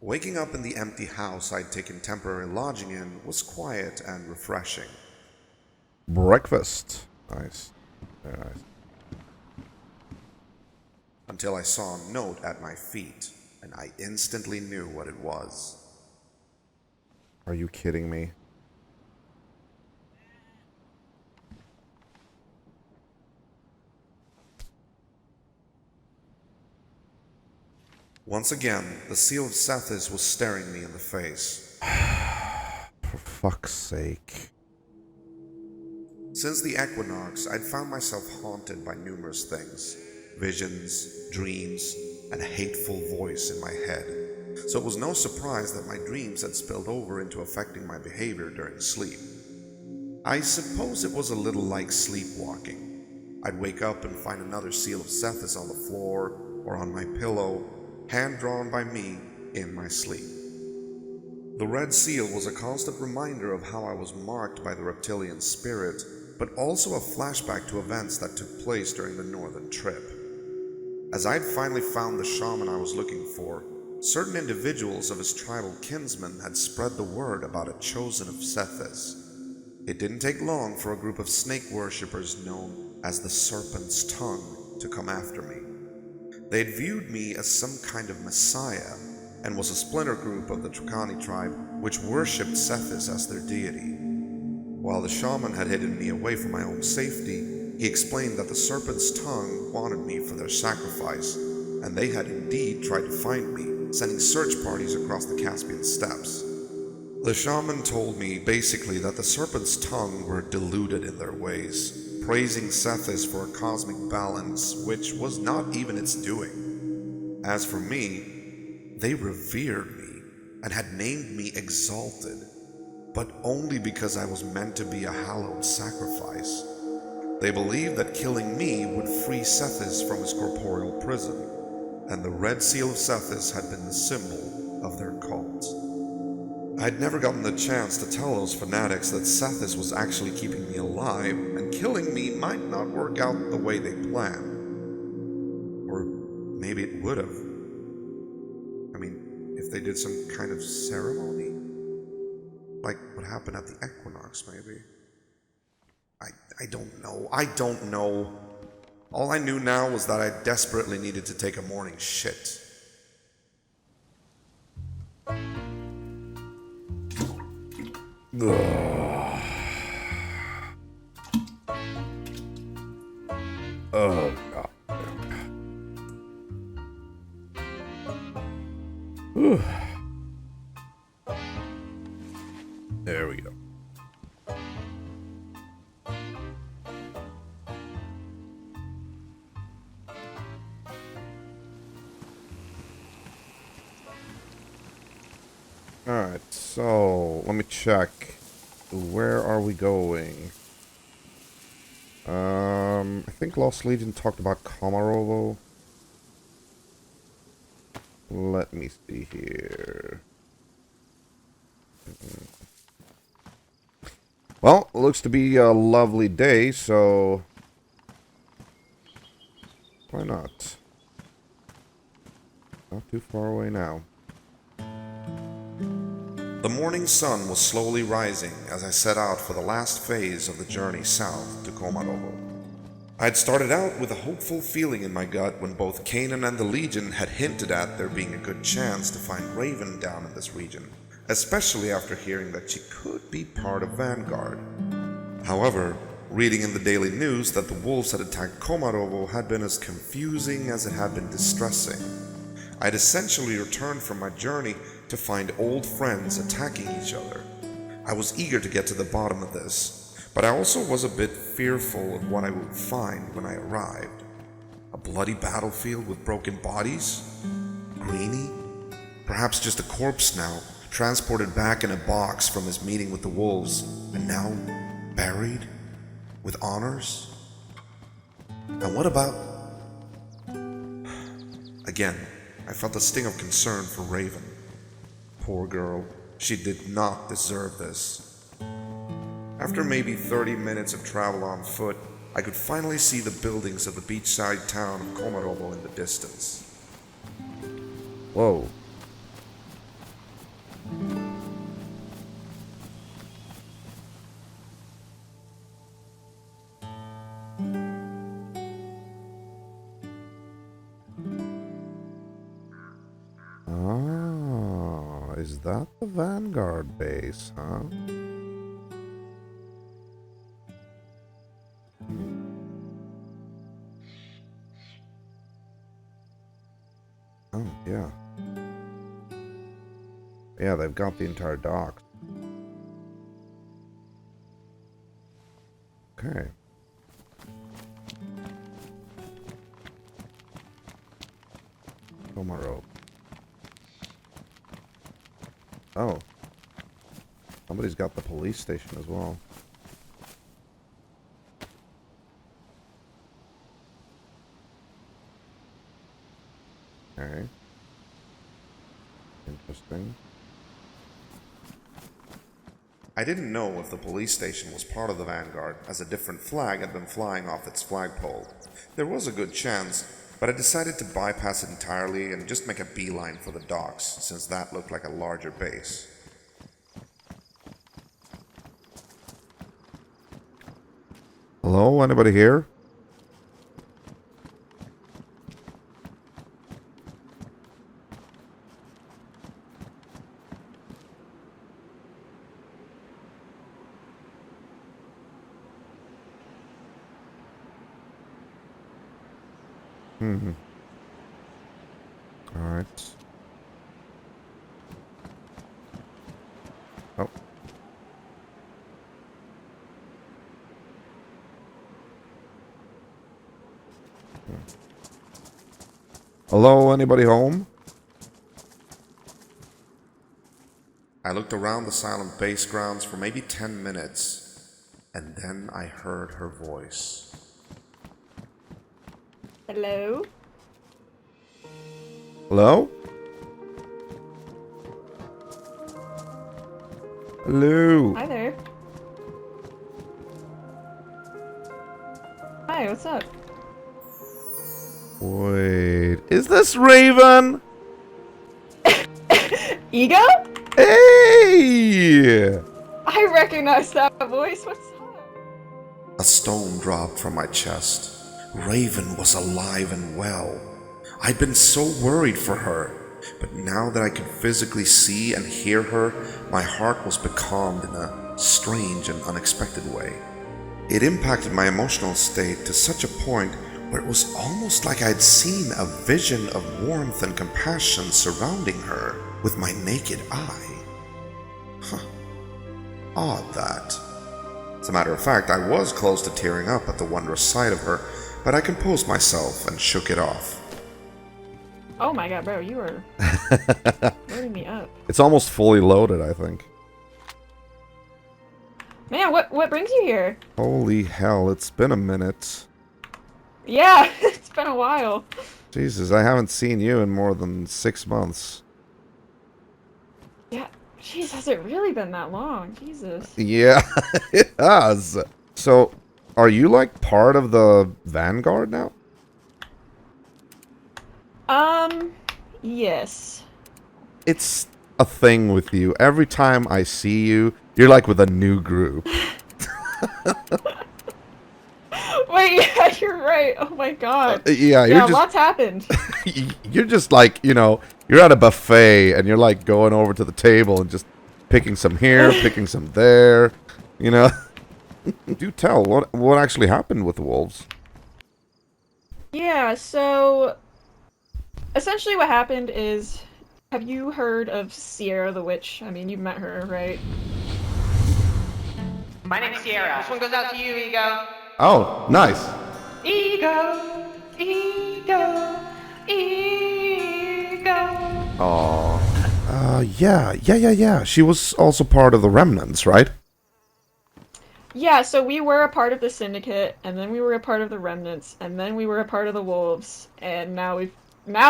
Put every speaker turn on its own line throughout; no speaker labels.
Waking up in the empty house I'd taken temporary lodging in was quiet and refreshing.
Breakfast. Nice. Very nice.
Until I saw a note at my feet, and I instantly knew what it was.
Are you kidding me?
Once again, the seal of Sethiss was staring me in the face.
For fuck's sake.
Since the equinox, I'd found myself haunted by numerous things. Visions, dreams, and a hateful voice in my head. So it was no surprise that my dreams had spilled over into affecting my behavior during sleep. I suppose it was a little like sleepwalking. I'd wake up and find another seal of Sethiss on the floor or on my pillow, hand-drawn by me in my sleep. The red seal was a constant reminder of how I was marked by the reptilian spirit, but also a flashback to events that took place during the northern trip. As I'd finally found the shaman I was looking for, certain individuals of his tribal kinsmen had spread the word about a chosen of Sethiss. It didn't take long for a group of snake worshippers known as the Serpent's Tongue to come after me. They had viewed me as some kind of messiah, and was a splinter group of the Tricani tribe which worshipped Sethiss as their deity. While the shaman had hidden me away for my own safety, he explained that the Serpent's Tongue wanted me for their sacrifice, and they had indeed tried to find me, sending search parties across the Caspian steppes. The shaman told me basically that the Serpent's Tongue were deluded in their ways, praising Sethiss for a cosmic balance which was not even its doing. As for me, they revered me and had named me Exalted, but only because I was meant to be a hallowed sacrifice. They believed that killing me would free Sethiss from his corporeal prison, and the red seal of Sethiss had been the symbol of their cult. I'd never gotten the chance to tell those fanatics that Sethiss was actually keeping me alive, and killing me might not work out the way they planned. Or maybe it would have. I mean, if they did some kind of ceremony? Like what happened at the equinox, maybe? I don't know. All I knew now was that I desperately needed to take a morning shit.
Ugh. Oh, God. Whew. There we go. Alright, so let me check. Where are we going? I think Lost Legion talked about Komarovo. Let me see here. Well, looks to be a lovely day, so why not? Not too far away now.
The morning sun was slowly rising as I set out for the last phase of the journey south to Komarovo. I had started out with a hopeful feeling in my gut when both Kanan and the Legion had hinted at there being a good chance to find Raven down in this region, especially after hearing that she could be part of Vanguard. However, reading in the daily news that the wolves had attacked Komarovo had been as confusing as it had been distressing. I had essentially returned from my journey to find old friends attacking each other. I was eager to get to the bottom of this, but I also was a bit fearful of what I would find when I arrived. A bloody battlefield with broken bodies? Greenie? Perhaps just a corpse now, transported back in a box from his meeting with the wolves, and now buried? With honors? And what about... Again, I felt a sting of concern for Raven. Poor girl, she did not deserve this. After maybe 30 minutes of travel on foot, I could finally see the buildings of the beachside town of Komarovo in the distance.
Whoa. Ah, is that the Vanguard base, huh? Oh, yeah. Yeah, they've got the entire dock. Okay. Tomorrow. Oh. Somebody's got the police station as well. Okay. Interesting.
I didn't know if the police station was part of the Vanguard, as a different flag had been flying off its flagpole. There was a good chance, but I decided to bypass it entirely and just make a beeline for the docks, since that looked like a larger base.
Hello, anybody here? Mm-hmm. All right. Oh. Hello, anybody home?
I looked around the silent base grounds for maybe 10 minutes, and then I heard her voice.
Hello?
Hello? Hello?
Hi there. Hi, what's up?
Wait, is this Raven?
Ego?
Hey!
I recognize that voice. What's up?
A stone dropped from my chest. Raven was alive and well. I'd been so worried for her, but now that I could physically see and hear her, my heart was becalmed in a strange and unexpected way. It impacted my emotional state to such a point where it was almost like I'd seen a vision of warmth and compassion surrounding her with my naked eye. Huh. Odd that. As a matter of fact, I was close to tearing up at the wondrous sight of her, but I composed myself and shook it off.
Oh my god, bro, you are loading me up.
It's almost fully loaded, I think.
Man, what brings you here?
Holy hell, it's been a minute.
Yeah, it's been a while.
Jesus, I haven't seen you in more than 6 months.
Yeah, jeez, has it really been that long? Jesus.
Yeah, it has. So, are you like part of the Vanguard now?
Yes.
It's a thing with you. Every time I see you, you're like with a new group.
Wait, yeah, you're right. Oh my god.
Yeah, you're
Yeah,
just
lots happened.
you're just like, you know, you're at a buffet and you're like going over to the table and just picking some here, picking some there, you know. Do tell, what actually happened with the wolves?
Yeah, so essentially what happened is, have you heard of Sierra the Witch? I mean, you've met her, right?
My name's Sierra. This one goes out to you, Ego.
Oh, nice.
Ego, Ego, Ego.
Oh. Yeah. She was also part of the Remnants, right?
Yeah, so we were a part of the Syndicate, and then we were a part of the Remnants, and then we were a part of the Wolves, and now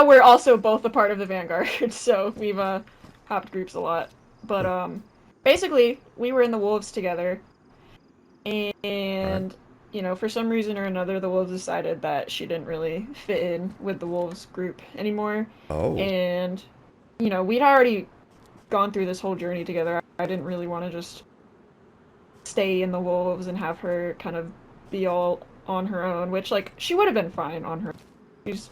we're also both a part of the Vanguard. So we've hopped groups a lot. But basically we were in the Wolves together, and you know, for some reason or another, the wolves decided that she didn't really fit in with the wolves group anymore.
Oh.
And, you know, we'd already gone through this whole journey together. I didn't really want to just stay in the wolves and have her kind of be all on her own, which, like, she would have been fine on her. She's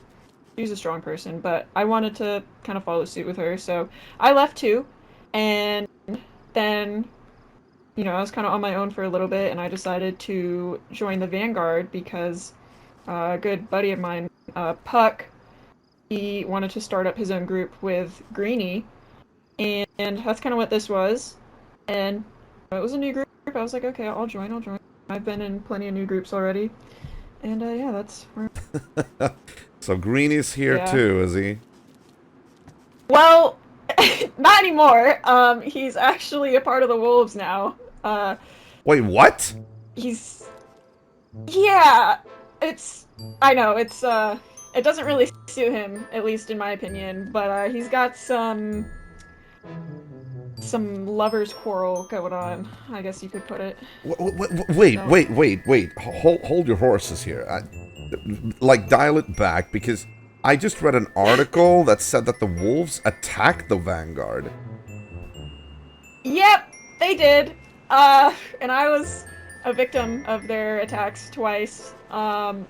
she's a strong person, but I wanted to kind of follow suit with her, so I left too. And then, you know, I was kind of on my own for a little bit, and I decided to join the Vanguard because a good buddy of mine, Puck, he wanted to start up his own group with Greenie, and that's kind of what this was. And it was a new group. I was like, okay, I'll join. I'll join. I've been in plenty of new groups already, and yeah, that's where.
So Greenie's here
Yeah.
too, is he?
Well, not anymore. He's actually a part of the wolves now.
Wait, what?
He's yeah. It's I know it doesn't really suit him, at least in my opinion. But he's got some lovers' quarrel going on, I guess you could put it.
Wait,
So-
wait. Hold your horses here. Like, dial it back, because I just read an article that said that the wolves attacked the Vanguard.
Yep, they did. And I was a victim of their attacks twice. Oh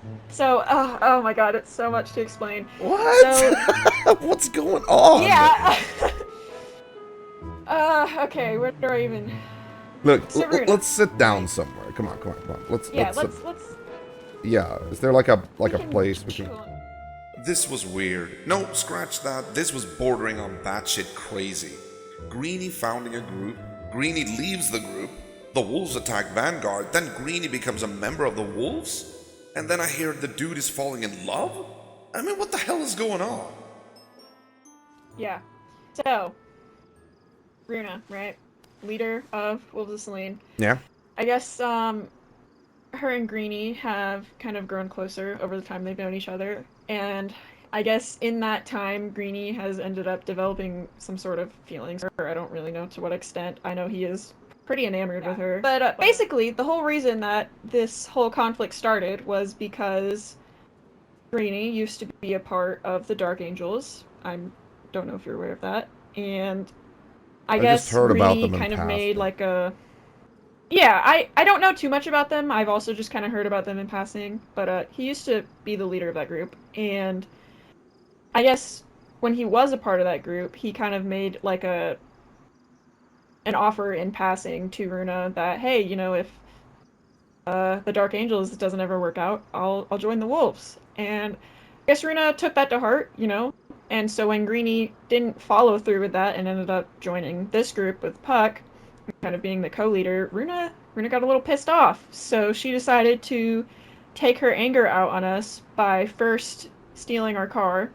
my god, it's so much to explain.
What?
So,
What's going on?
yeah. Okay, where do I even...
Look,
Sabrina.
let's sit down somewhere. Come on. Let's yeah, is there like a place we can...
chill.
This was weird. No, scratch that. This was bordering on batshit crazy. Greenie founding a group, Greenie leaves the group, the wolves attack Vanguard, then Greenie becomes a member of the wolves? And then I hear the dude is falling in love? I mean, what the hell is going on?
Yeah. So, Runa, right? Leader of Wolves of Selene.
Yeah?
I guess, her and Greenie have kind of grown closer over the time they've known each other, and I guess in that time, Greenie has ended up developing some sort of feelings, or I don't really know to what extent. I know he is pretty enamored with her. But basically, the whole reason that this whole conflict started was because Greenie used to be a part of the Dark Angels. I don't know if you're aware of that. And I guess
just heard about
Greenie
them in
kind of made
passing.
like a... Yeah, I don't know too much about them. I've also just kind of heard about them in passing. But he used to be the leader of that group. And I guess when he was a part of that group, he kind of made like an offer in passing to Runa that, hey, you know, if the Dark Angels doesn't ever work out, I'll join the Wolves. And I guess Runa took that to heart, you know. And so when Greenie didn't follow through with that and ended up joining this group with Puck, kind of being the co-leader, Runa got a little pissed off. So she decided to take her anger out on us by first stealing our car.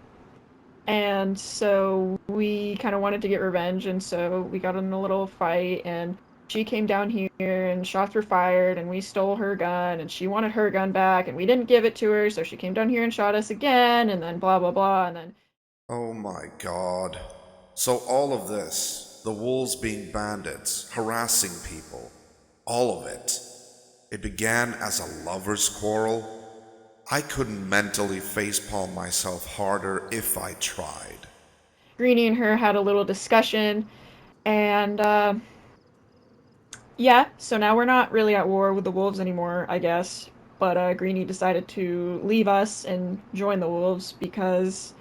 And so we kind of wanted to get revenge, and so we got in a little fight, and she came down here, and shots were fired, and we stole her gun, and she wanted her gun back, and we didn't give it to her, so she came down here and shot us again, and then blah, blah, blah, and then...
Oh my god. So all of this, the wolves being bandits, harassing people, all of it, it began as a lover's quarrel? I couldn't mentally facepalm myself harder if I tried.
Greenie and her had a little discussion, and, yeah, so now we're not really at war with the wolves anymore, I guess, but, Greenie decided to leave us and join the wolves because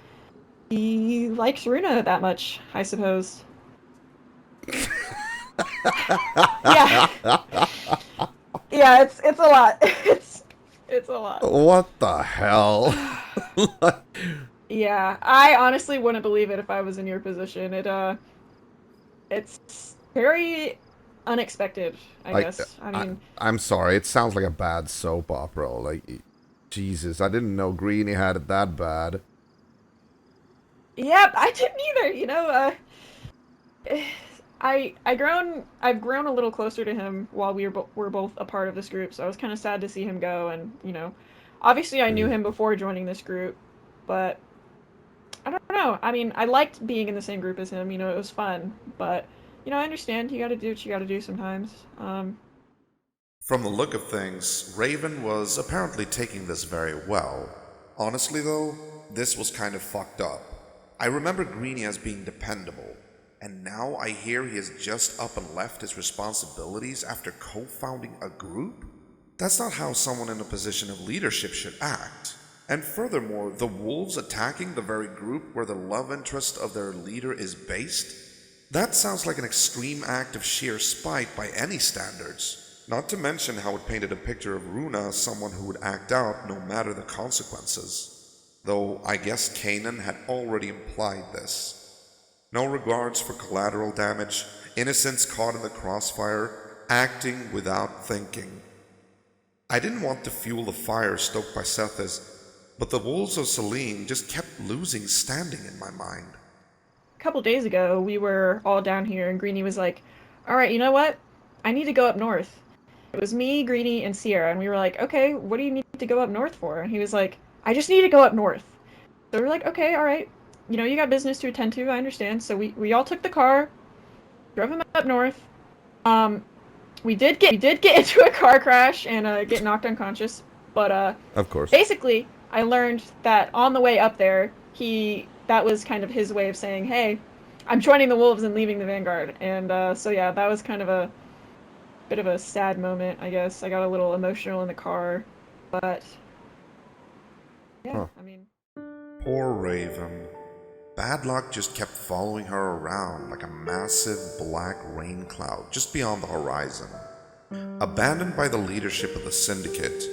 he likes Runa that much, I suppose. Yeah. Yeah, it's a lot. It's a lot.
What the hell?
Yeah, I honestly wouldn't believe it if I was in your position. It's very unexpected, I guess. I mean,
I'm sorry, it sounds like a bad soap opera. Like, Jesus, I didn't know Greenie had it that bad.
yep, I didn't either, you know, I've grown a little closer to him while we're both a part of this group, so I was kind of sad to see him go, and, you know, obviously I knew him before joining this group, but I don't know. I mean, I liked being in the same group as him, you know, it was fun, but, you know, I understand you gotta do what you gotta do sometimes.
From the look of things, Raven was apparently taking this very well. Honestly though, this was kind of fucked up. I remember Greenie as being dependable, and now I hear he has just up and left his responsibilities after co-founding a group? That's not how someone in a position of leadership should act. And furthermore, the wolves attacking the very group where the love interest of their leader is based? That sounds like an extreme act of sheer spite by any standards. Not to mention how it painted a picture of Runa as someone who would act out no matter the consequences. Though I guess Kanan had already implied this. No regards for collateral damage, innocents caught in the crossfire, acting without thinking. I didn't want to fuel the fire stoked by Sethiss, but the wolves of Selene just kept losing standing in my mind.
A couple days ago, we were all down here, and Greenie was like, "Alright, you know what? I need to go up north." It was me, Greenie, and Sierra, and we were like, "Okay, what do you need to go up north for?" And he was like, "I just need to go up north." So we were like, "Okay, alright. You know, you got business to attend to, I understand." So we all took the car, drove him up north. We did get into a car crash and get knocked unconscious, but
Of course.
basically, I learned that on the way up there, that was kind of his way of saying, "Hey, I'm joining the wolves and leaving the Vanguard." And so yeah, that was kind of a bit of a sad moment, I guess. I got a little emotional in the car, but yeah,
Huh.
I mean,
Poor Raven. Bad luck just kept following her around like a massive black rain cloud just beyond the horizon. Abandoned by the leadership of the Syndicate,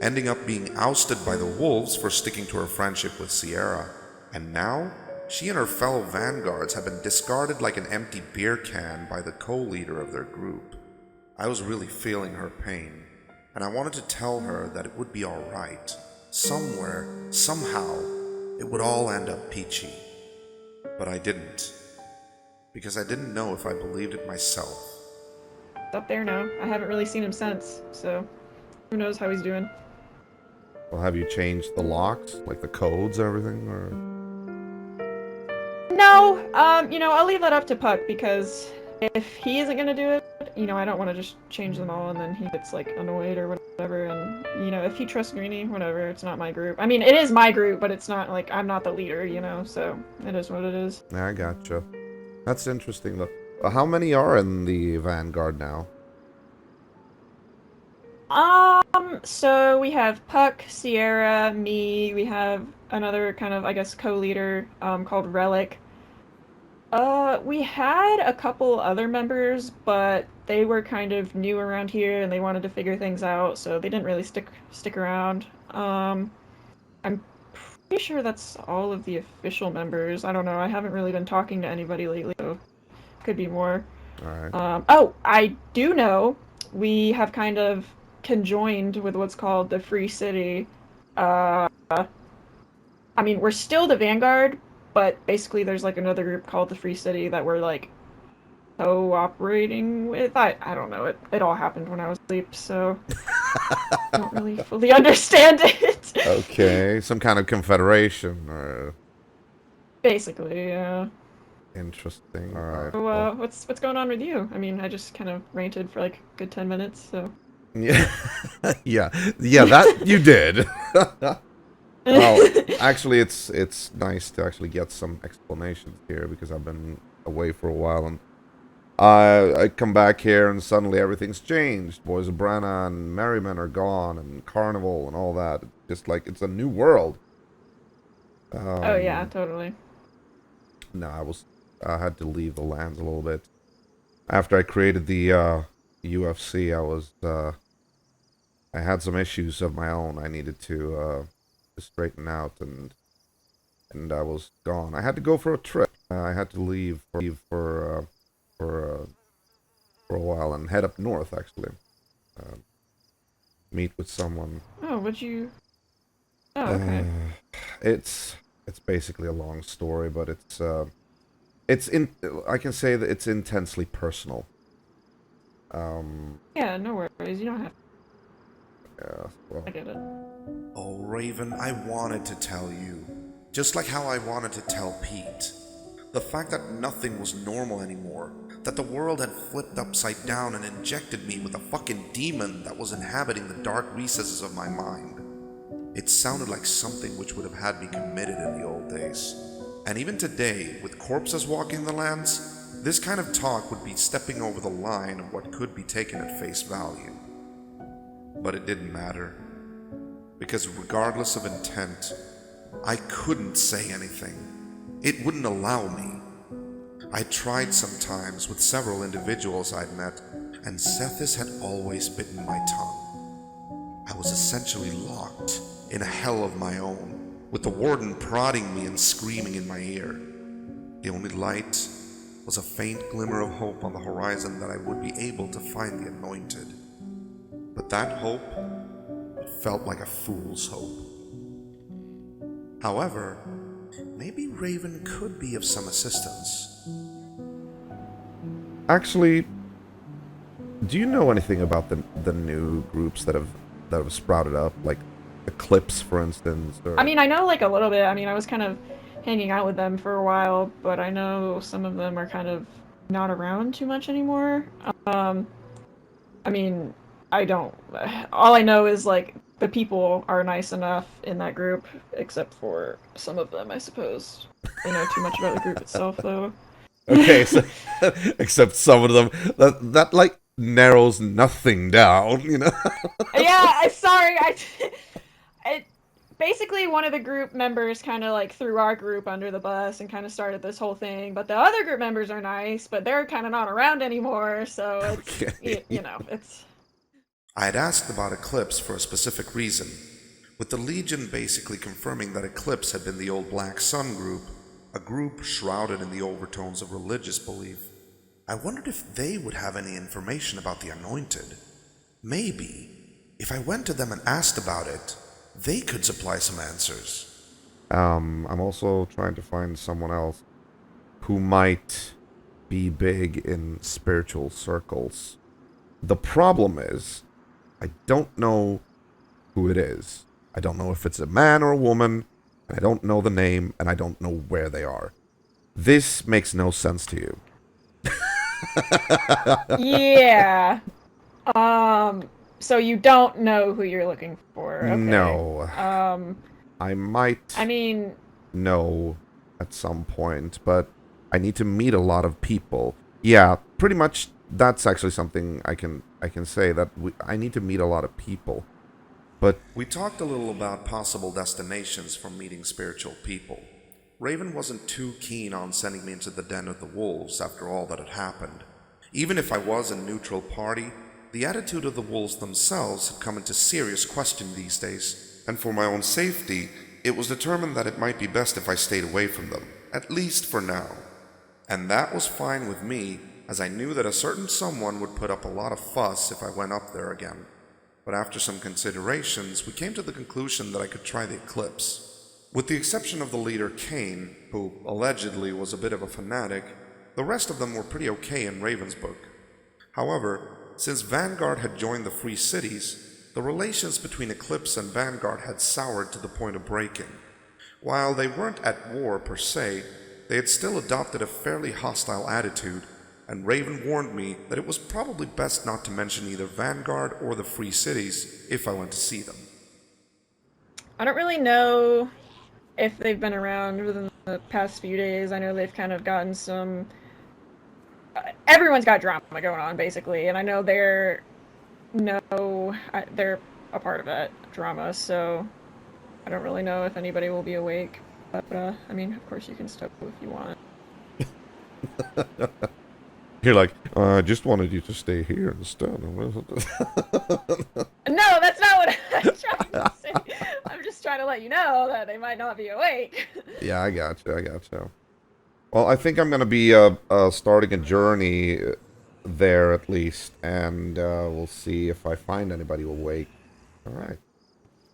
ending up being ousted by the wolves for sticking to her friendship with Sierra, and now she and her fellow vanguards have been discarded like an empty beer can by the co-leader of their group. I was really feeling her pain, and I wanted to tell her that it would be alright. Somewhere, somehow, it would all end up peachy. But I didn't, because I didn't know if I believed it myself.
it's up there now. I haven't really seen him since, so who knows how he's doing.
Well, have you changed the locks, like the codes and everything, or?
No, you know, I'll leave that up to Puck, because if he isn't gonna do it, you know, I don't want to just change them all and then he gets, like, annoyed or whatever, and, you know, if he trusts Greenie, whatever, it's not my group. I mean, it is my group, but it's not, like, I'm not the leader, you know, so it is what it is.
Yeah, I gotcha. That's interesting, though. How many are in the Vanguard now?
So we have Puck, Sierra, me, we have another kind of, I guess, co-leader, called Relic. We had a couple other members, but they were kind of new around here and they wanted to figure things out, so they didn't really stick around. I'm pretty sure that's all of the official members. I don't know, I haven't really been talking to anybody lately, so could be more.
Alright.
Oh, I do know we have kind of conjoined with what's called the Free City. I mean, we're still the Vanguard, but basically there's like another group called the Free City that we're like cooperating with. I don't know. It all happened when I was asleep, so I don't really fully understand it.
Okay, some kind of confederation, or...
Basically, yeah.
Interesting. Alright.
So, what's going on with you? I mean, I just kind of ranted for like a good 10 minutes, so.
Yeah, yeah, that you did. Well, actually, it's nice to actually get some explanations here because I've been away for a while, and I come back here and suddenly everything's changed. Boys of Brenna and Merryman are gone, and Carnival and all that. Just like it's a new world.
Oh yeah, totally.
No, I had to leave the lands a little bit. After I created the UFC, I had some issues of my own I needed to straighten out, and I was gone. I had to go for a trip. I had to leave for a while and head up north, actually. Meet with someone.
Oh, would you? Oh, okay.
It's basically a long story, but I can say that it's intensely personal.
Yeah, no worries. You don't have.
Yeah, well,
I get it.
Oh, Raven, I wanted to tell you. Just like how I wanted to tell Pete. The fact that nothing was normal anymore, that the world had flipped upside down and injected me with a fucking demon that was inhabiting the dark recesses of my mind. It sounded like something which would have had me committed in the old days. And even today, with corpses walking the lands, this kind of talk would be stepping over the line of what could be taken at face value. But it didn't matter, because regardless of intent, I couldn't say anything. It wouldn't allow me. I tried sometimes with several individuals I'd met, and Sethiss had always bitten my tongue. I was essentially locked in a hell of my own, with the warden prodding me and screaming in my ear. The only light was a faint glimmer of hope on the horizon that I would be able to find the anointed. But that hope felt like a fool's hope. However, maybe Raven could be of some assistance.
Actually, do you know anything about the new groups that have sprouted up, like Eclipse, for instance? Or...
I mean, I know like a little bit. I mean, I was kind of hanging out with them for a while, but I know some of them are kind of not around too much anymore. I mean, I don't. All I know is like the people are nice enough in that group, except for some of them, I suppose. They know too much about the group itself, though.
Okay, so except some of them that like narrows nothing down, you know.
Yeah, sorry. Basically one of the group members kind of like threw our group under the bus and kind of started this whole thing. But the other group members are nice, but they're kind of not around anymore. So it's
Okay.
you know, it's.
I had asked about Eclipse for a specific reason, with the Legion basically confirming that Eclipse had been the old Black Sun group, a group shrouded in the overtones of religious belief. I wondered if they would have any information about the Anointed. Maybe, if I went to them and asked about it, they could supply some answers.
I'm also trying to find someone else who might be big in spiritual circles. The problem is, I don't know who it is. I don't know if it's a man or a woman, and I don't know the name, and I don't know where they are. This makes no sense to you.
Yeah. So you don't know who you're looking for. Okay.
No. I might
I mean,
know at some point, but I need to meet a lot of people. Yeah, pretty much that's actually something I can say, that I need to meet a lot of people. But
we talked a little about possible destinations for meeting spiritual people. Raven wasn't too keen on sending me into the den of the wolves after all that had happened. Even if I was a neutral party, the attitude of the wolves themselves had come into serious question these days, and for my own safety, it was determined that it might be best if I stayed away from them, at least for now. And that was fine with me, as I knew that a certain someone would put up a lot of fuss if I went up there again. But after some considerations, we came to the conclusion that I could try the Eclipse. With the exception of the leader Kane, who allegedly was a bit of a fanatic, the rest of them were pretty okay in Raven's book. However, since Vanguard had joined the Free Cities, the relations between Eclipse and Vanguard had soured to the point of breaking. While they weren't at war per se, they had still adopted a fairly hostile attitude, and Raven warned me that it was probably best not to mention either Vanguard or the Free Cities if I went to see them.
I don't really know if they've been around within the past few days. I know they've kind of gotten some... everyone's got drama going on, basically, and I know they're a part of that drama, so I don't really know if anybody will be awake. But, I mean, of course you can stop if you want.
you're like, I just wanted you to stay here instead.
No, that's not what I'm trying to say. I'm just trying to let you know that they might not be awake.
Yeah, I got you. Well, I think I'm going to be starting a journey there at least, and we'll see if I find anybody awake. All right.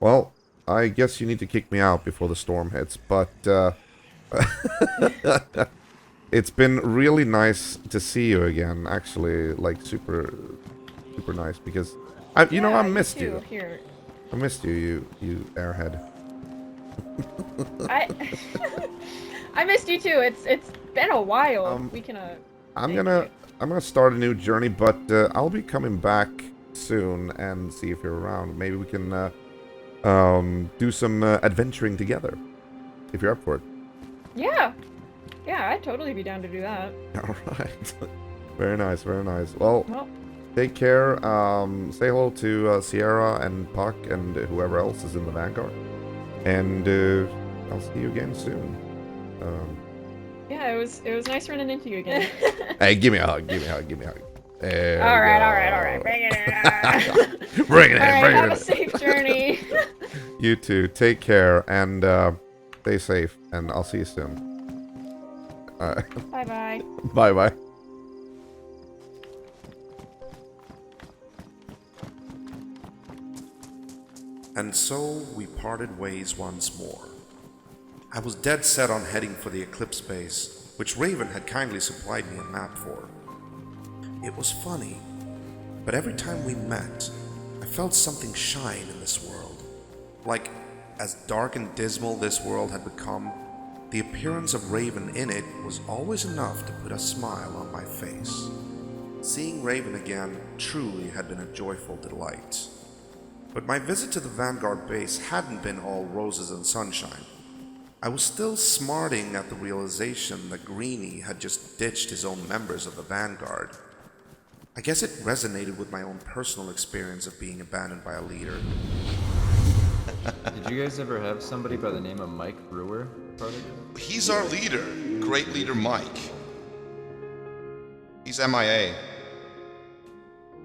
Well, I guess you need to kick me out before the storm hits, but it's been really nice to see you again, actually, like super nice, because I missed you.
Here.
I missed you, you airhead.
I missed you too. It's been a while. We can, thank you.
I'm gonna start a new journey, but I'll be coming back soon and see if you're around. Maybe we can do some adventuring together, if you're up for it.
Yeah. Yeah, I'd totally be down to do that.
All right. Very nice, very nice. Well,
Well,
take care. Say hello to Sierra and Puck and whoever else is in the Vanguard. And I'll see you again soon.
yeah, it was nice running into you again.
Hey, give me a hug, give me a hug, give me a hug. There
all
we
right.
go.
Bring it in.
Bring it in,
All right,
bring
have
it
a
in.
safe journey.
You too. Take care and stay safe. And I'll see you soon.
Bye-bye.
Bye-bye.
And so we parted ways once more. I was dead set on heading for the Eclipse base, which Raven had kindly supplied me a map for. It was funny, but every time we met, I felt something shine in this world. Like, as dark and dismal this world had become, the appearance of Raven in it was always enough to put a smile on my face. Seeing Raven again truly had been a joyful delight. But my visit to the Vanguard base hadn't been all roses and sunshine. I was still smarting at the realization that Greenie had just ditched his own members of the Vanguard. I guess it resonated with my own personal experience of being abandoned by a leader.
Did you guys ever have somebody by the name of Mike Brewer part of it?
He's our leader. Great leader Mike. He's MIA.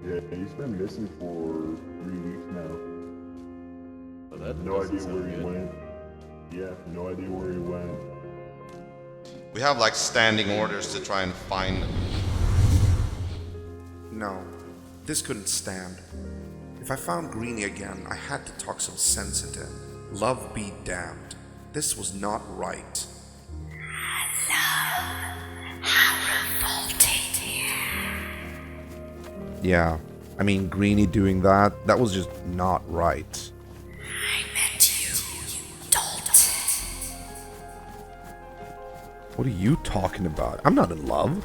Yeah, he's been missing for 3 weeks now.
Oh, that
No
doesn't
idea
sound
where he
good.
went. Yeah, no idea where he went.
We have like standing orders to try and find him.
No, this couldn't stand. If I found Greenie again, I had to talk some sense into him. Love be damned. This was not right.
Yeah. I mean, Greenie doing that was just not right. What are you talking about? I'm not in love.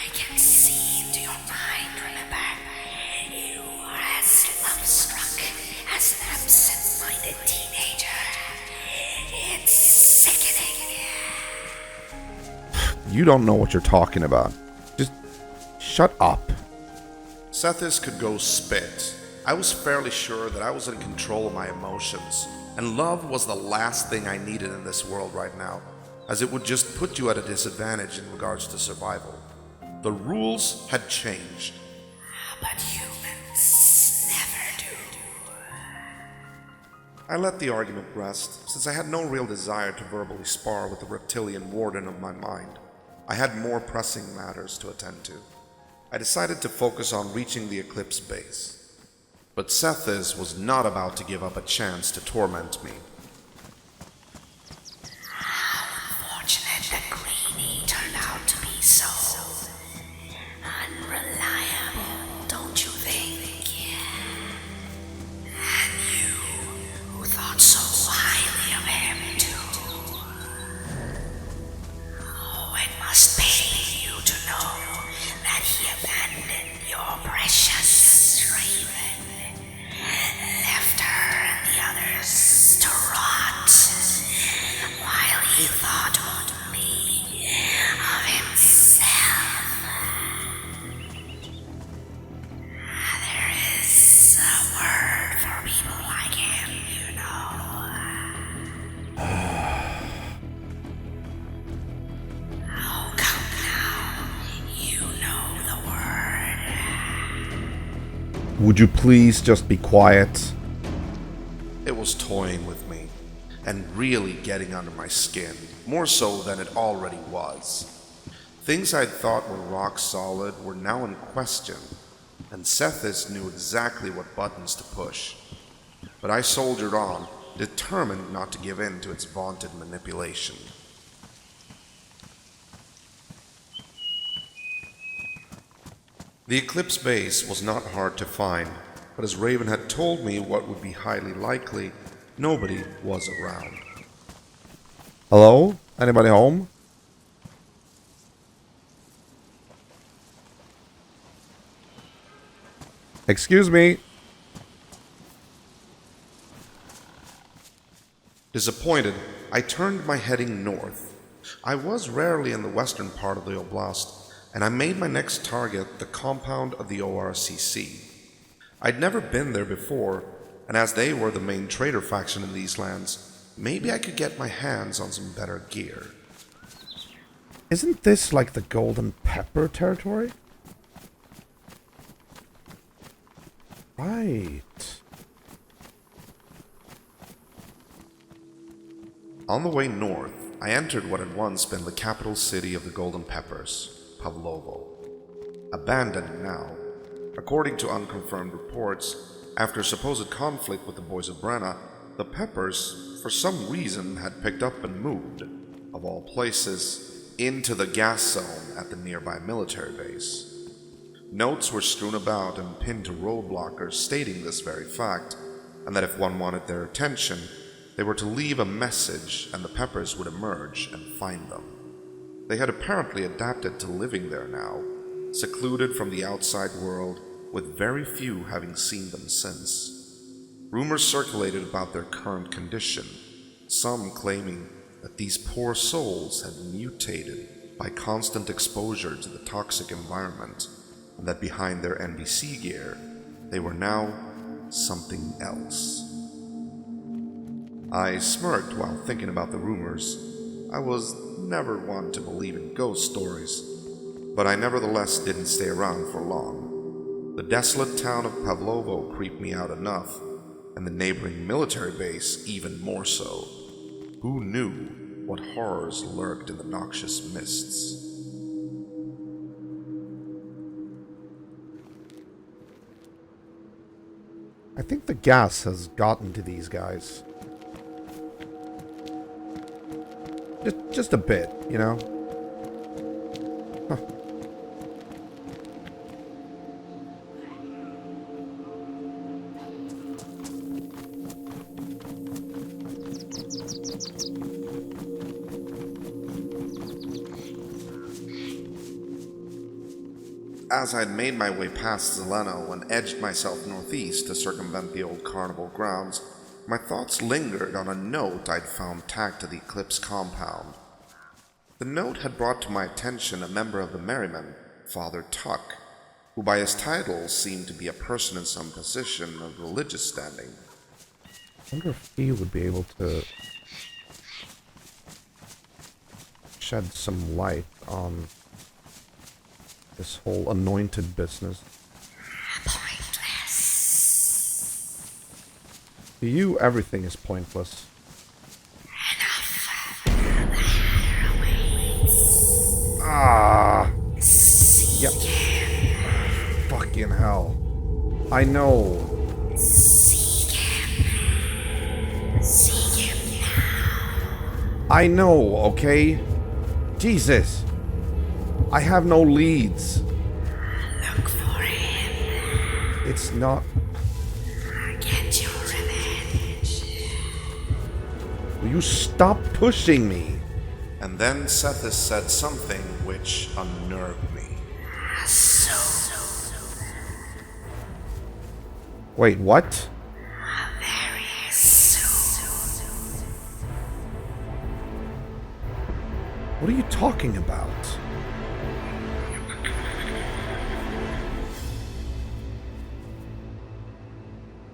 I can see into your mind, remember? You are as love-struck as an absent-minded teenager. It's sickening.
You don't know what you're talking about. Just shut up.
Sethiss could go spit. I was fairly sure that I was in control of my emotions, and love was the last thing I needed in this world right now, as it would just put you at a disadvantage in regards to survival. The rules had changed.
But humans never do.
I let the argument rest, since I had no real desire to verbally spar with the reptilian warden of my mind. I had more pressing matters to attend to. I decided to focus on reaching the Eclipse base. But Sethiss was not about to give up a chance to torment me.
Fortunate that Greenie turned out to be so unreliable, don't you think? And you, who thought so highly of him, too. Oh, it must pain you to know that he abandoned your precious Raven, left her and the others to rot, while he thought only of himself. There is a word for people like him, you know. Oh, come now. You know the word.
Would you please just be quiet?
It was toying with me, and really getting under my skin, more so than it already was. Things I'd thought were rock solid were now in question, and Sethiss knew exactly what buttons to push. But I soldiered on, determined not to give in to its vaunted manipulation. The Eclipse base was not hard to find, but as Raven had told me what would be highly likely, nobody was around.
Hello? Anybody home? Excuse me.
Disappointed, I turned my heading north. I was rarely in the western part of the oblast, and I made my next target the compound of the ORCC. I'd never been there before, and as they were the main trader faction in these lands, maybe I could get my hands on some better gear.
Isn't this like the Golden Pepper territory? Right.
On the way north, I entered what had once been the capital city of the Golden Peppers, Pavlovo. Abandoned now. According to unconfirmed reports, after supposed conflict with the boys of Brenna, the Peppers, for some reason, had picked up and moved, of all places, into the gas zone at the nearby military base. Notes were strewn about and pinned to roadblockers stating this very fact, and that if one wanted their attention, they were to leave a message and the Peppers would emerge and find them. They had apparently adapted to living there now, secluded from the outside world, with very few having seen them since. Rumors circulated about their current condition, some claiming that these poor souls had mutated by constant exposure to the toxic environment, and that behind their NBC gear, they were now something else. I smirked while thinking about the rumors. I was never one to believe in ghost stories, but I nevertheless didn't stay around for long. The desolate town of Pavlovo creeped me out enough, and the neighboring military base even more so. Who knew what horrors lurked in the noxious mists?
I think the gas has gotten to these guys. Just a bit, you know? Huh.
As I had made my way past Zeleno and edged myself northeast to circumvent the old carnival grounds, my thoughts lingered on a note I'd found tacked to the Eclipse compound. The note had brought to my attention a member of the Merrymen, Father Tuck, who by his title seemed to be a person in some position of religious standing.
I wonder if he would be able to shed some light on this whole anointed business.
Pointless.
To you, everything is pointless. Ah! Yep. Fucking hell. I know.
Seek him. Seek him now.
I know, okay? Jesus. I have no leads.
Look for him.
It's not...
Get your revenge.
Will you stop pushing me?
And then Sethiss said something which unnerved me.
So.
Wait, what?
Very soon.
What are you talking about?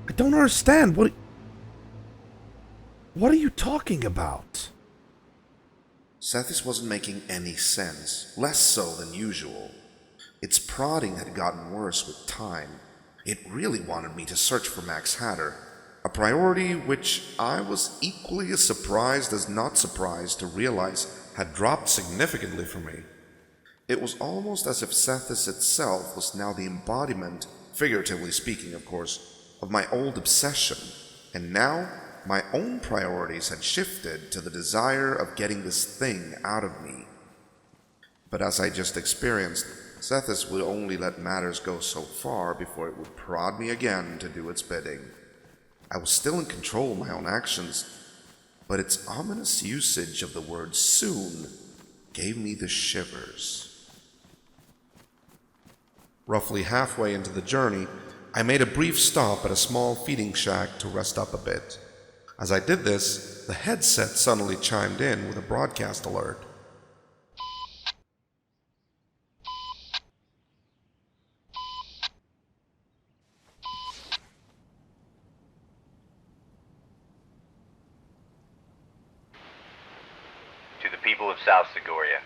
I don't understand. What are you talking about?
Sethiss wasn't making any sense, less so than usual. Its prodding had gotten worse with time. It really wanted me to search for Max Hatter, a priority which I was equally as surprised as not surprised to realize had dropped significantly for me. It was almost as if Sethiss itself was now the embodiment, figuratively speaking of course, of my old obsession, and now my own priorities had shifted to the desire of getting this thing out of me. But as I just experienced, Sethiss would only let matters go so far before it would prod me again to do its bidding. I was still in control of my own actions, but its ominous usage of the word soon gave me the shivers. Roughly halfway into the journey, I made a brief stop at a small feeding shack to rest up a bit. As I did this, the headset suddenly chimed in with a broadcast alert.
To the people of South Segoria,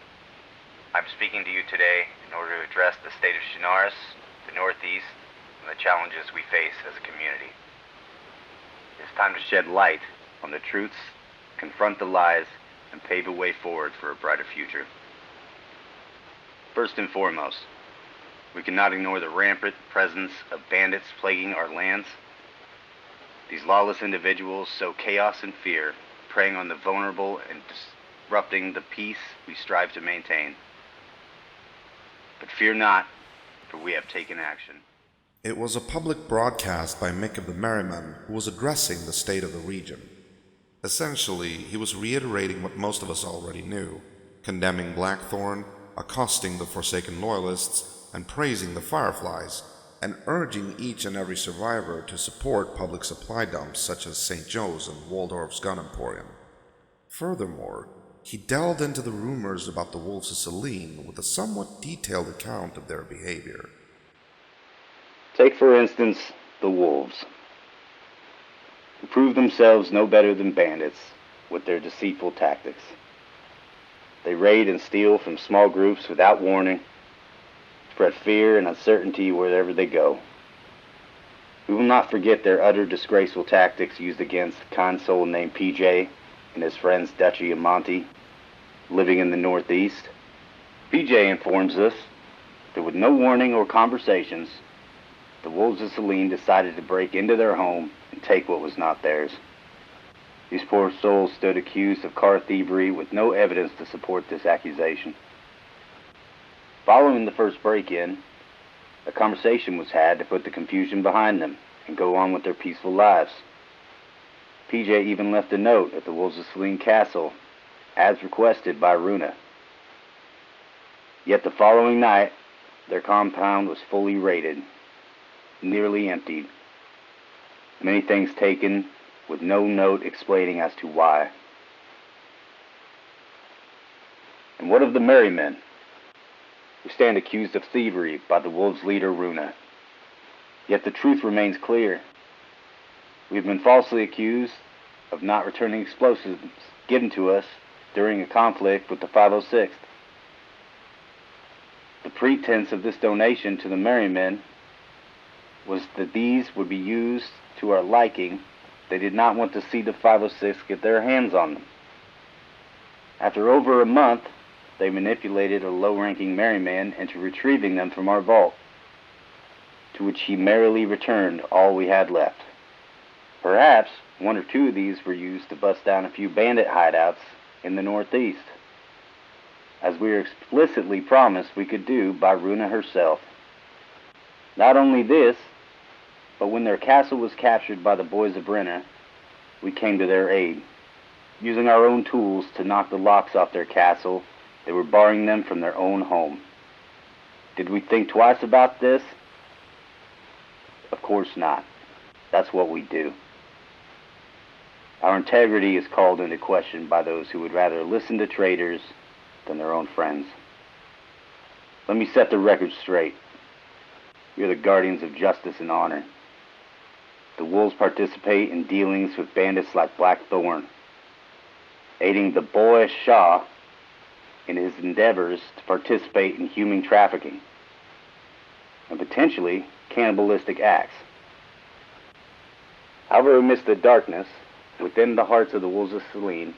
I'm speaking to you today in order to address the state of Shinaris, the Northeast, and the challenges we face as a community. It's time to shed light on the truths, confront the lies, and pave a way forward for a brighter future. First and foremost, we cannot ignore the rampant presence of bandits plaguing our lands. These lawless individuals sow chaos and fear, preying on the vulnerable and disrupting the peace we strive to maintain. But fear not, for we have taken action.
It was a public broadcast by Mick of the Merryman, who was addressing the state of the region. Essentially, he was reiterating what most of us already knew, condemning Blackthorn, accosting the Forsaken Loyalists, and praising the Fireflies, and urging each and every survivor to support public supply dumps such as St. Joe's and Waldorf's Gun Emporium. Furthermore, he delved into the rumors about the Wolves of Selene with a somewhat detailed account of their behavior.
Take, for instance, the wolves, who prove themselves no better than bandits with their deceitful tactics. They raid and steal from small groups without warning, spread fear and uncertainty wherever they go. We will not forget their utter disgraceful tactics used against a kind soul named PJ and his friends Dutchy and Monty, living in the Northeast. PJ informs us that with no warning or conversations, the Wolves of Selene decided to break into their home and take what was not theirs. These poor souls stood accused of car thievery with no evidence to support this accusation. Following the first break-in, a conversation was had to put the confusion behind them and go on with their peaceful lives. PJ even left a note at the Wolves of Selene Castle, as requested by Runa. Yet the following night, their compound was fully raided, nearly emptied. Many things taken with no note explaining as to why. And what of the Merrymen, who stand accused of thievery by the Wolves' leader Runa? Yet the truth remains clear. We've been falsely accused of not returning explosives given to us during a conflict with the 506th. The pretense of this donation to the Merrymen was that these would be used to our liking. They did not want to see the 506 get their hands on them. After over a month, they manipulated a low-ranking Merryman into retrieving them from our vault, to which he merrily returned all we had left. Perhaps one or two of these were used to bust down a few bandit hideouts in the Northeast, as we were explicitly promised we could do by Runa herself. Not only this, but when their castle was captured by the boys of Brenna, we came to their aid, using our own tools to knock the locks off their castle that were barring them from their own home. Did we think twice about this? Of course not. That's what we do. Our integrity is called into question by those who would rather listen to traitors than their own friends. Let me set the record straight. We are the guardians of justice and honor. The Wolves participate in dealings with bandits like Blackthorn, aiding the boy Shah in his endeavors to participate in human trafficking and potentially cannibalistic acts. However, amidst the darkness, within the hearts of the Wolves of Selene,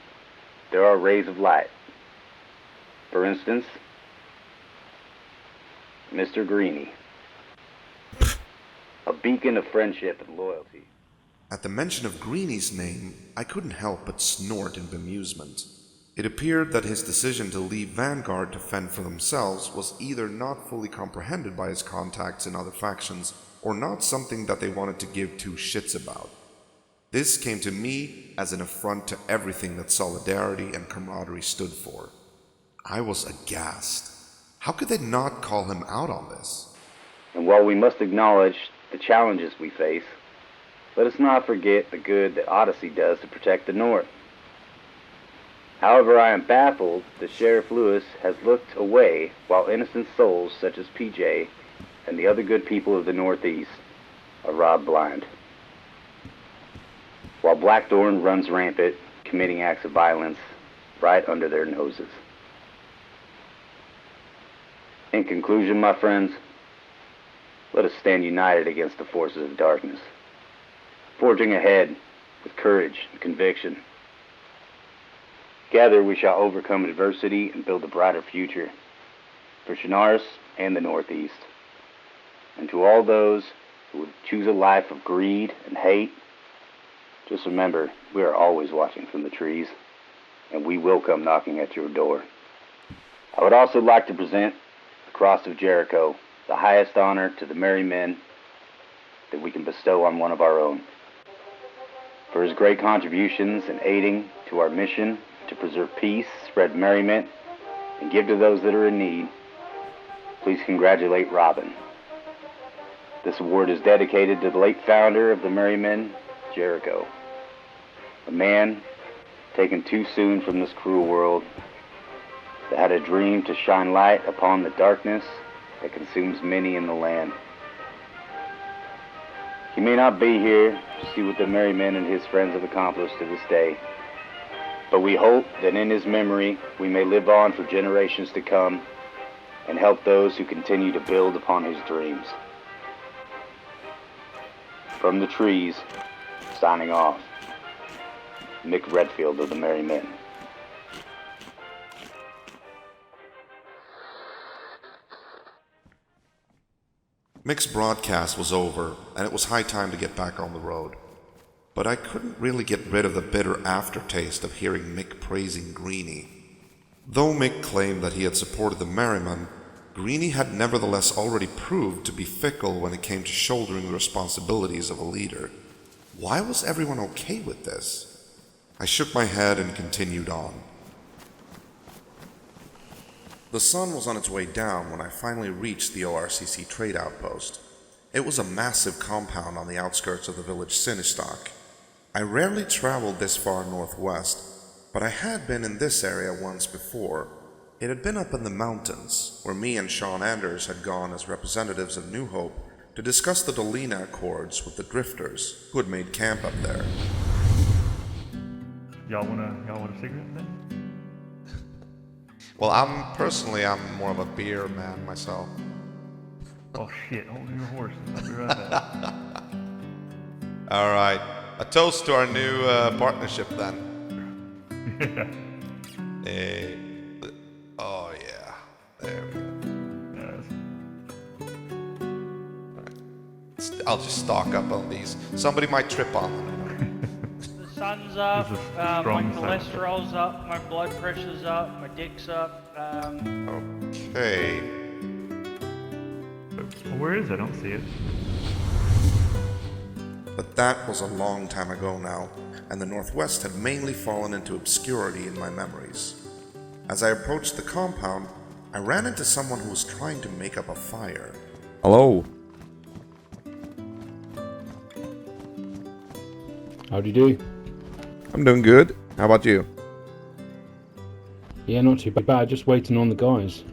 there are rays of light. For instance, Mr. Greeny, a beacon of friendship and loyalty.
At the mention of Greeny's name, I couldn't help but snort in bemusement. It appeared that his decision to leave Vanguard to fend for themselves was either not fully comprehended by his contacts in other factions, or not something that they wanted to give two shits about. This came to me as an affront to everything that solidarity and camaraderie stood for. I was aghast. How could they not call him out on this?
And while we must acknowledge the challenges we face, let us not forget the good that Odyssey does to protect the North. However, I am baffled that Sheriff Lewis has looked away while innocent souls such as PJ and the other good people of the Northeast are robbed blind. While Blackthorn runs rampant, committing acts of violence right under their noses. In conclusion, my friends, let us stand united against the forces of darkness, forging ahead with courage and conviction. Together we shall overcome adversity and build a brighter future for Shanaris and the Northeast. And to all those who would choose a life of greed and hate, just remember, we are always watching from the trees, and we will come knocking at your door. I would also like to present the Cross of Jericho, the highest honor to the merry men that we can bestow on one of our own. For his great contributions in aiding to our mission to preserve peace, spread merriment, and give to those that are in need, please congratulate Robin. This award is dedicated to the late founder of the Merry Men, Jericho. A man taken too soon from this cruel world that had a dream to shine light upon the darkness that consumes many in the land. He may not be here to see what the Merry Men and his friends have accomplished to this day, but we hope that in his memory we may live on for generations to come and help those who continue to build upon his dreams. From the trees, signing off, Mick Redfield of the Merry Men.
Mick's broadcast was over, and it was high time to get back on the road. But I couldn't really get rid of the bitter aftertaste of hearing Mick praising Greenie. Though Mick claimed that he had supported the Merrymen, Greenie had nevertheless already proved to be fickle when it came to shouldering the responsibilities of a leader. Why was everyone okay with this? I shook my head and continued on. The sun was on its way down when I finally reached the ORCC trade outpost. It was a massive compound on the outskirts of the village Sinistock. I rarely traveled this far northwest, but I had been in this area once before. It had been up in the mountains, where me and Sean Anders had gone as representatives of New Hope to discuss the Dolina Accords with the Drifters, who had made camp up there.
Y'all want a cigarette then?
Well, I'm more of a beer man myself.
Oh shit, hold your horses. I'll be right back.
All right. A toast to our new partnership then. Hey. Oh yeah. There we go. All right. I'll just stock up on these. Somebody might trip on them.
The sun's up, my cholesterol's up, my blood pressure's up, my dick's up.
Okay.
Well, where is it? I don't see it.
But that was a long time ago now, and the Northwest had mainly fallen into obscurity in my memories. As I approached the compound, I ran into someone who was trying to make up a fire.
Hello.
How do you do?
I'm doing good. How about you?
Yeah, not too bad. Just waiting on the guys.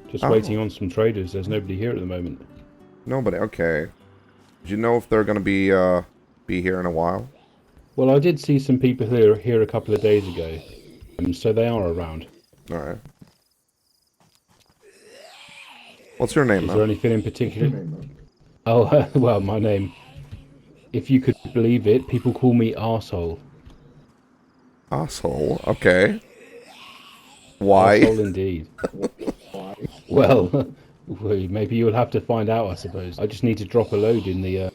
Just waiting on some traders. There's nobody here at the moment.
Nobody. Okay. Do you know if they're gonna be here in a while?
Well, I did see some people here a couple of days ago, so they are around.
All right. What's your name?
Is there anything in particular? Oh, well, my name. If you could believe it, people call me Arsehole.
Asshole. Okay. Why?
Arsehole indeed. Well, maybe you'll have to find out. I suppose. I just need to drop a load in the a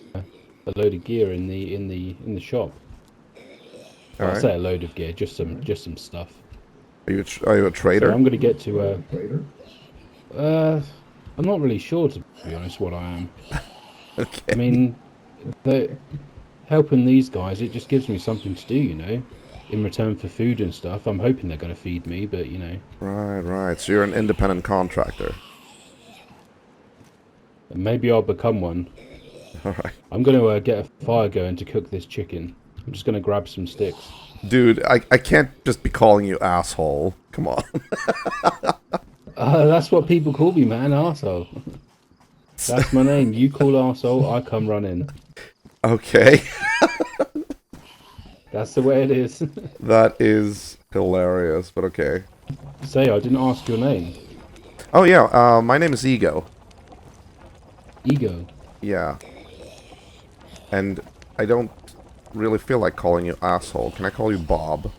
load of gear in the shop.
All right.
I say a load of gear, just some stuff.
Are you a trader?
So I'm going to get to I'm not really sure, to be honest, what I am.
Okay.
I mean, helping these guys, it just gives me something to do, you know, in return for food and stuff. I'm hoping they're going to feed me, but, you know.
Right. So you're an independent contractor.
Maybe I'll become one.
Alright.
I'm going to get a fire going to cook this chicken. I'm just going to grab some sticks.
Dude, I can't just be calling you asshole. Come on.
That's what people call me, man. Arsehole. That's my name. You call arsehole, I come running.
Okay.
That's the way it is.
That is hilarious, but okay.
Say, I didn't ask your name.
Oh yeah, my name is Ego.
Ego?
Yeah. And I don't really feel like calling you asshole. Can I call you Bob?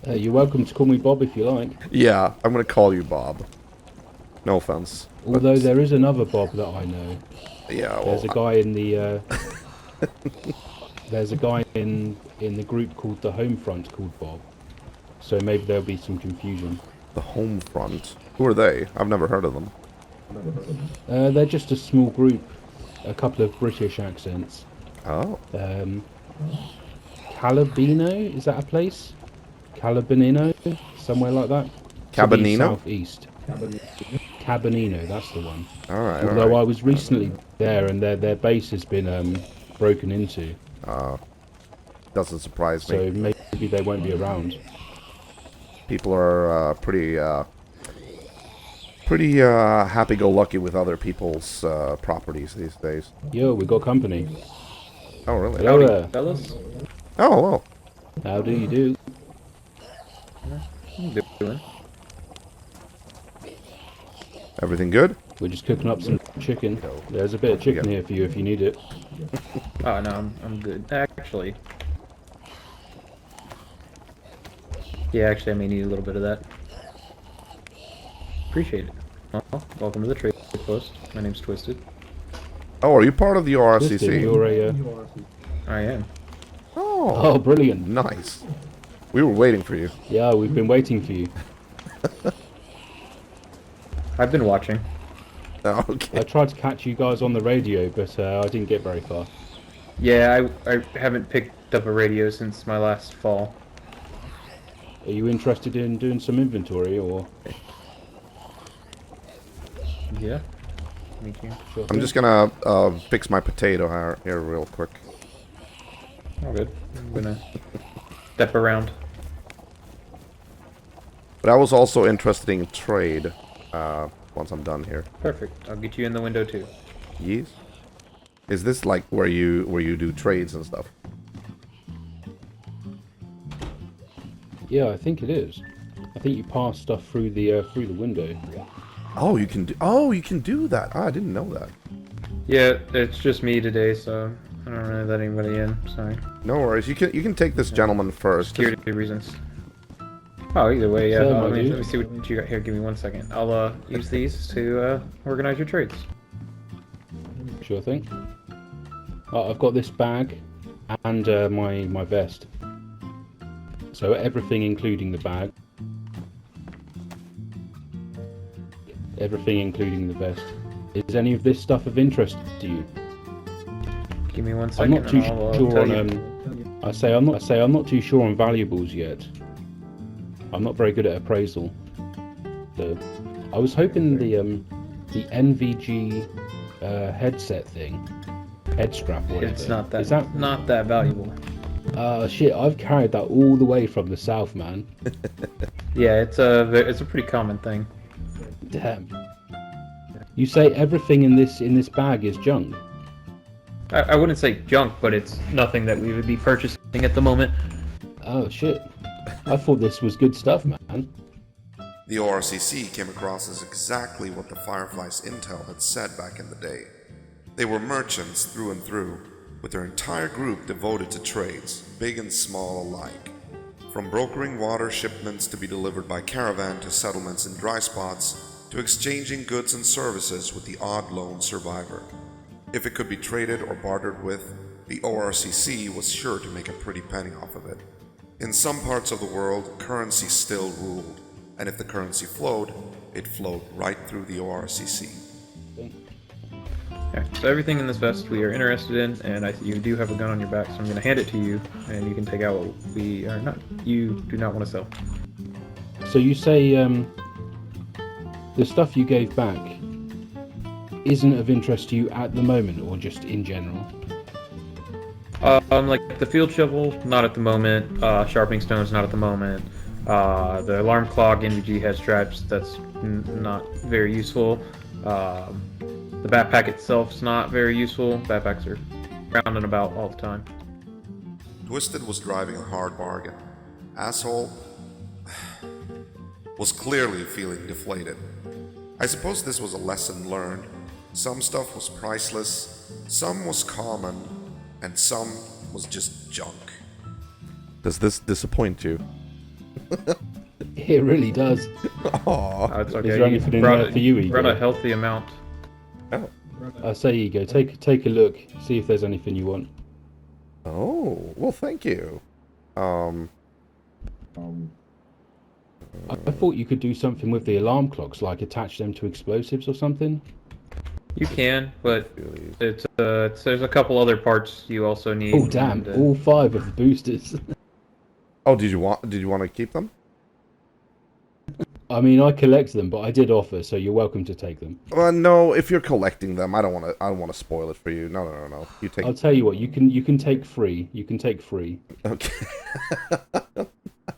You're welcome to call me Bob if you like.
Yeah, I'm gonna call you Bob. No offense.
Although there is another Bob that I know.
Yeah, well,
There's a guy in the there's a guy in the group called the Home Front called Bob. So maybe there'll be some confusion.
The Home Front. Who are they? I've never heard of them.
They're just a small group, a couple of British accents.
Oh.
Calabino, is that a place? Calabinino, somewhere like that.
Cabanino?
Southeast. Cabanino, that's the one.
Alright,
Although I was recently there and their base has been broken into.
Doesn't surprise me.
So maybe they won't be around.
People are pretty happy-go-lucky with other people's properties these days.
Yo, we got company.
Oh, really?
Hello there.
fellas.
Oh, hello.
How do you do?
Doing?
Everything good?
We're just cooking up some chicken. There's a bit of chicken here for you if you need it.
Oh no, I'm good. Actually. Yeah, actually I may need a little bit of that. Appreciate it. Well, welcome to the trade post. My name's Twisted.
Oh, are you part of the
Twisted,
ORCC?
you're a,
I am.
Oh, brilliant.
Nice. We were waiting for you.
Yeah, we've been waiting for you.
I've been watching.
Oh, okay.
I tried to catch you guys on the radio, but I didn't get very far.
Yeah, I haven't picked up a radio since my last fall.
Are you interested in doing some inventory, or...?
Yeah. Me too.
Sure
I'm
thing.
just gonna fix my potato here real quick.
All good. I'm gonna step around.
But I was also interested in trade once I'm done here.
Perfect. I'll get you in the window too.
Yes. Is this like where you do trades and stuff?
Yeah, I think it is. I think you pass stuff through the window.
Oh, you can do. Oh, you can do that. Ah, I didn't know that.
Yeah, it's just me today, so I don't really let anybody in. Sorry.
No worries. You can take this gentleman first.
Security reasons. Oh, either way, yeah.
So,
Let me see what you got here. Give me 1 second. I'll use these to organize your trades.
Sure thing. I've got this bag and my vest. So everything including the bag. Everything including the vest. Is any of this stuff of interest to you?
Give me 1
I'm
second.
not too
and I'll,
sure
tell
on
you.
I say I'm not too sure on valuables yet. I'm not very good at appraisal. So I was hoping the NVG headset thing, head strap, or whatever.
It's not that.
Is that
not that valuable?
Shit! I've carried that all the way from the south, man.
Yeah, it's a pretty common thing.
Damn. You say everything in this bag is junk?
I wouldn't say junk, but it's nothing that we would be purchasing at the moment.
Oh shit! I thought this was good stuff, man.
The ORCC came across as exactly what the Firefly's intel had said back in the day. They were merchants through and through, with their entire group devoted to trades, big and small alike. From brokering water shipments to be delivered by caravan to settlements in dry spots, to exchanging goods and services with the odd lone survivor. If it could be traded or bartered with, the ORCC was sure to make a pretty penny off of it. In some parts of the world, currency still ruled, and if the currency flowed, it flowed right through the ORCC.
Okay, so everything in this vest we are interested in, and you do have a gun on your back, so I'm going to hand it to you, and you can take out what we are not. You do not want to sell.
So you say the stuff you gave back. isn't of interest to you at the moment, or just in general?
Like the field shovel, not at the moment. Sharpening stones, not at the moment. The alarm clock NVG head straps, that's not very useful. The backpack itself's not very useful. Backpacks are round and about all the time.
Twisted was driving a hard bargain. Asshole was clearly feeling deflated. I suppose this was a lesson learned. Some stuff was priceless, some was common, and some was just junk.
Does this disappoint you?
It really does.
Aww.
It's okay.
Is there anything in there for you, Ego?
Brought a healthy amount.
Oh.
I say, Ego, take a look, see if there's anything you want.
Oh, well, thank you.
I thought you could do something with the alarm clocks, like attach them to explosives or something.
You can, but it's there's a couple other parts you also need.
Oh damn! All 5 of the boosters.
Oh, did you want to keep them?
I mean, I collect them, but I did offer, so you're welcome to take them.
No, if you're collecting them, I don't want to spoil it for you. No. You take.
I'll tell you what. You can take 3. You can take 3.
Okay. All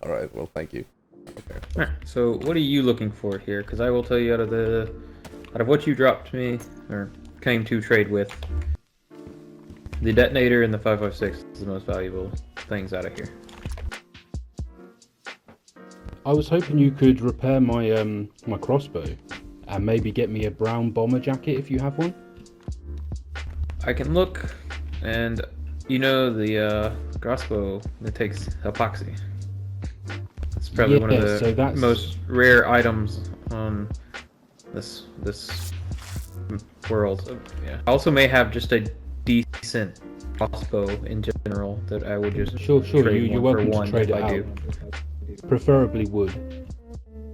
right. Well, thank you. Okay.
Alright, so what are you looking for here? Because I will tell you out of what you dropped me or came to trade with, the detonator and the 556 is the most valuable things out of here.
I was hoping you could repair my my crossbow, and maybe get me a brown bomber jacket if you have one.
I can look, and you know the crossbow that takes epoxy. It's probably one of the most rare items on this world. Yeah. I also may have just a decent crossbow in general that I would just
sure.
Trade
You're
one
welcome to trade
if
it
I
out.
do.
Preferably wood.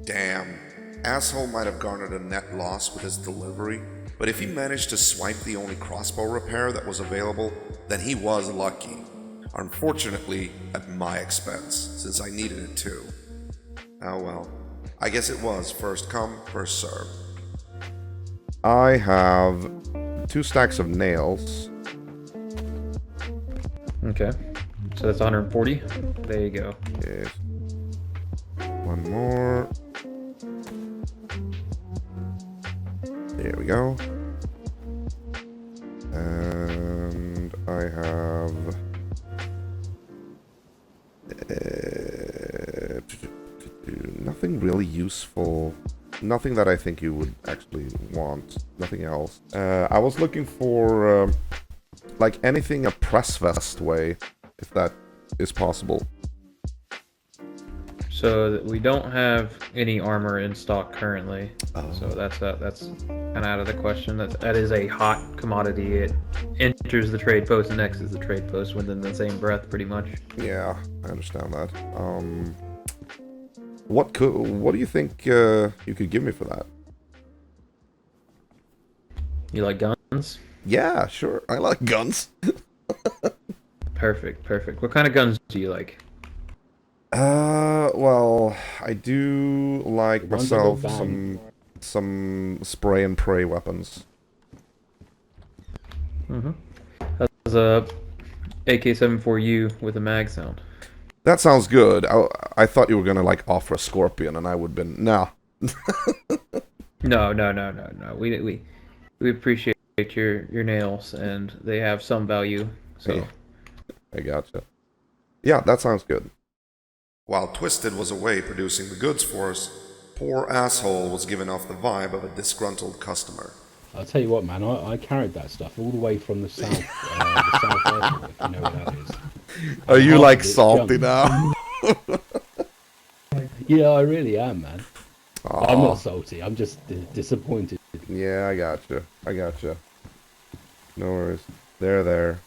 Damn. Asshole might have garnered a net loss with his delivery, but if he managed to swipe the only crossbow repair that was available, then he was lucky. Unfortunately, at my expense, since I needed it too. Oh well. I guess it was first come, first serve.
I have 2 stacks of nails.
Okay. So that's 140. There you go.
Yes. One more. There we go. And I have nothing really useful. Nothing that I think you would actually want. Nothing else. I was looking for like anything a press vest way, if that is possible.
So we don't have any armor in stock currently. So that's kind of out of the question. That is a hot commodity. It enters the trade post and exits the trade post within the same breath, pretty much.
Yeah, I understand that. What do you think you could give me for that?
You like guns?
Yeah, sure. I like guns.
Perfect. What kind of guns do you like?
Well, I do like myself some spray and pray weapons.
How's a AK-74U with a mag sound?
That sounds good. I thought you were gonna like offer a scorpion, and I would have been no.
No. We appreciate your nails, and they have some value. So
Hey, I gotcha. Yeah, that sounds good.
While Twisted was away producing the goods for us, poor Asshole was giving off the vibe of a disgruntled customer.
I'll tell you what, man. I carried that stuff all the way from the south, the south airport, if you know where that is.
Are you like salty now?
Yeah, I really am, man.
Aw.
I'm not salty. I'm just disappointed.
Yeah, I gotcha. No worries. They're there.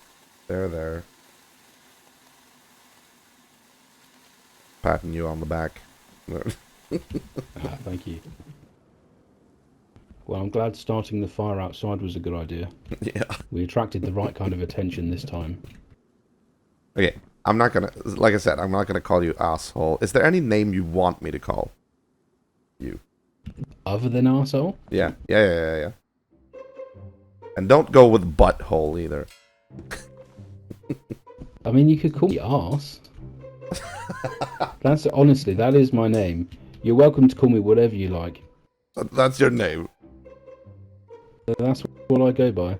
Patting you on the back.
Thank you. Well, I'm glad starting the fire outside was a good idea.
Yeah.
We attracted the right kind of attention this time.
Okay, I'm not gonna, like I said, I'm not gonna call you asshole. Is there any name you want me to call you?
Other than arsehole?
Yeah. And don't go with butthole either.
I mean, you could call me arse. That's honestly, that is my name. You're welcome to call me whatever you like.
That's your name.
That's what I go by.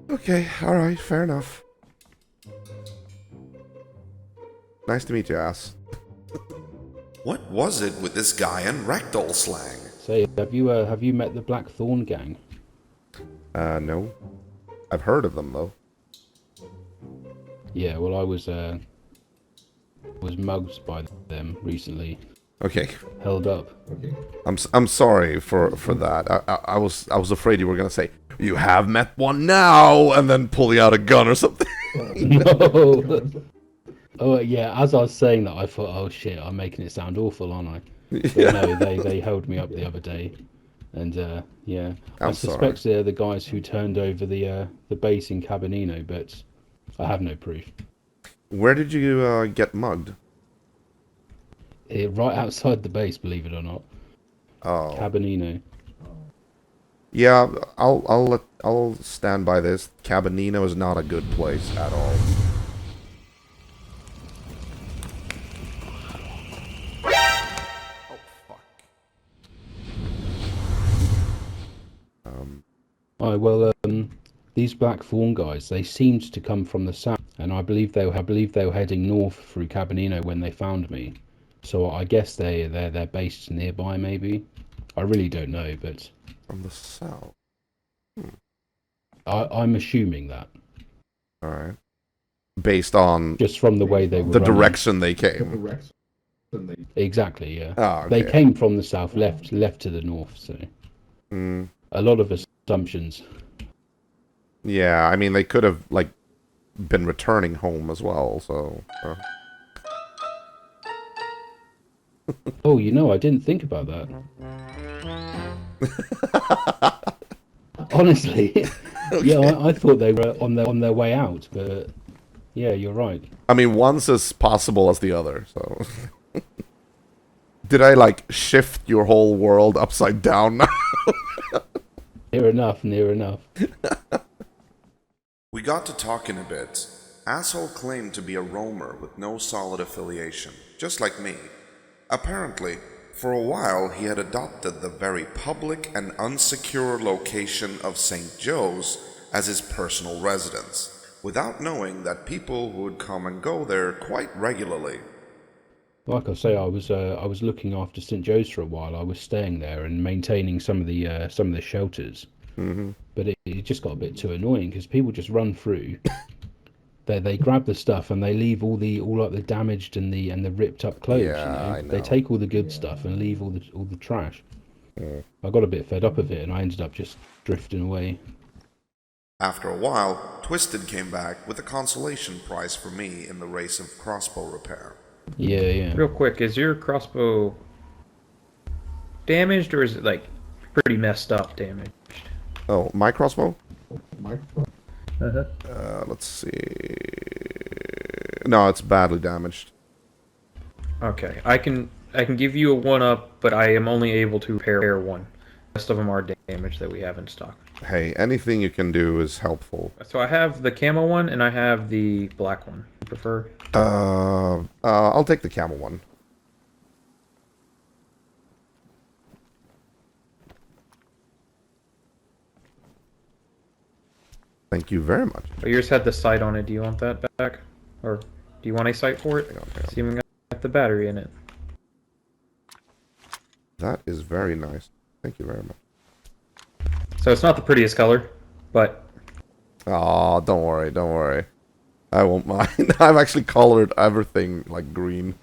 Okay, alright, fair enough. Nice to meet you, ass.
What was it with this guy and ragdoll slang?
Say, have you met the Blackthorn gang?
No. I've heard of them, though.
Yeah, well, I was mugged by them recently.
Okay.
Held up.
I'm sorry for that. I was afraid you were gonna say you have met one now, and then pulling out a gun or something.
No. Oh yeah, as I was saying that, I thought, oh shit, I'm making it sound awful, aren't I? But no, they held me up the other day, and yeah, I suspect they're the guys who turned over the base in Cabanino, but I have no proof.
Where did you get mugged?
Right outside the base, believe it or not.
Oh.
Cabanino.
Yeah, I'll stand by this. Cabanino is not a good place at all.
Oh well, these Blackthorn guys, they seemed to come from the south, and I believe they were heading north through Cabanino when they found me. So I guess they're based nearby, maybe. I really don't know, but
from the south.
I'm assuming that.
All right. Based on
just from the way they were
the
running.
direction they came.
Exactly, yeah.
Oh, okay.
They came from the south, left to the north. So a lot of assumptions.
Yeah, I mean they could have like been returning home as well. So.
Oh, you know, I didn't think about that. Honestly, okay. Yeah, I thought they were on their way out, but yeah, you're right.
I mean, one's as possible as the other. So, did I like shift your whole world upside down now?
Near enough, near enough.
We got to talking a bit. Asshole claimed to be a roamer with no solid affiliation, just like me. Apparently, for a while he had adopted the very public and unsecure location of St. Joe's as his personal residence, without knowing that people would come and go there quite regularly.
Like I say, I was looking after St. Joe's for a while. I was staying there and maintaining some of the shelters.
Mm-hmm.
But it just got a bit too annoying because people just run through. They grab the stuff and they leave all the damaged and the ripped up clothes.
Yeah, I know.
They take all the good stuff and leave all the trash.
Yeah.
I got a bit fed up of it and I ended up just drifting away.
After a while, Twisted came back with a consolation prize for me in the race of crossbow repair.
Yeah.
Real quick, is your crossbow damaged or is it like pretty messed up damaged?
Oh, my crossbow?
Uh-huh.
Let's see. No, it's badly damaged.
Okay, I can give you a 1-up, but I am only able to repair one. The rest of them are damaged that we have in stock.
Hey, anything you can do is helpful.
So I have the camo one and I have the black one. You prefer?
I'll take the camel one. Thank you very much.
Oh, yours had the sight on it. Do you want that back? Or do you want a sight for it?
Hang on.
See, we got the battery in it.
That is very nice. Thank you very much.
So it's not the prettiest color, but...
Oh, don't worry. I won't mind. I've actually colored everything like green.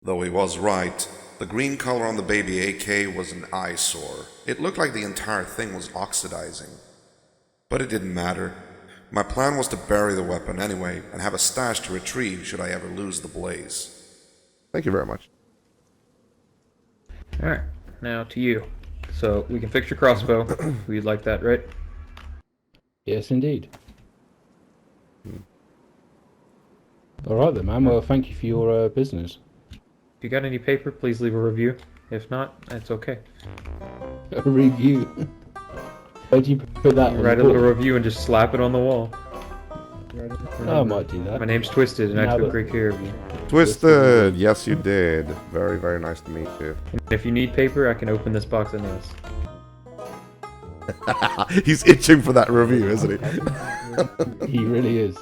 Though he was right, the green color on the baby AK was an eyesore. It looked like the entire thing was oxidizing. But it didn't matter. My plan was to bury the weapon anyway, and have a stash to retrieve should I ever lose the blaze.
Thank you very much.
Alright, now to you. So, we can fix your crossbow. We'd like that, right?
Yes, indeed. Alright then, man. Well, thank you for your business.
If you got any paper, please leave a review. If not, that's okay.
A review? Where do you put that? On
Write
the
a little
board?
review and just slap it on the wall.
I might do that.
My name's Twisted, and I
Now
took
that-
great care of you.
Twisted! Yes, you did. Very, very nice to meet you.
And if you need paper, I can open this box of nails.
He's itching for that review, isn't he?
He really is.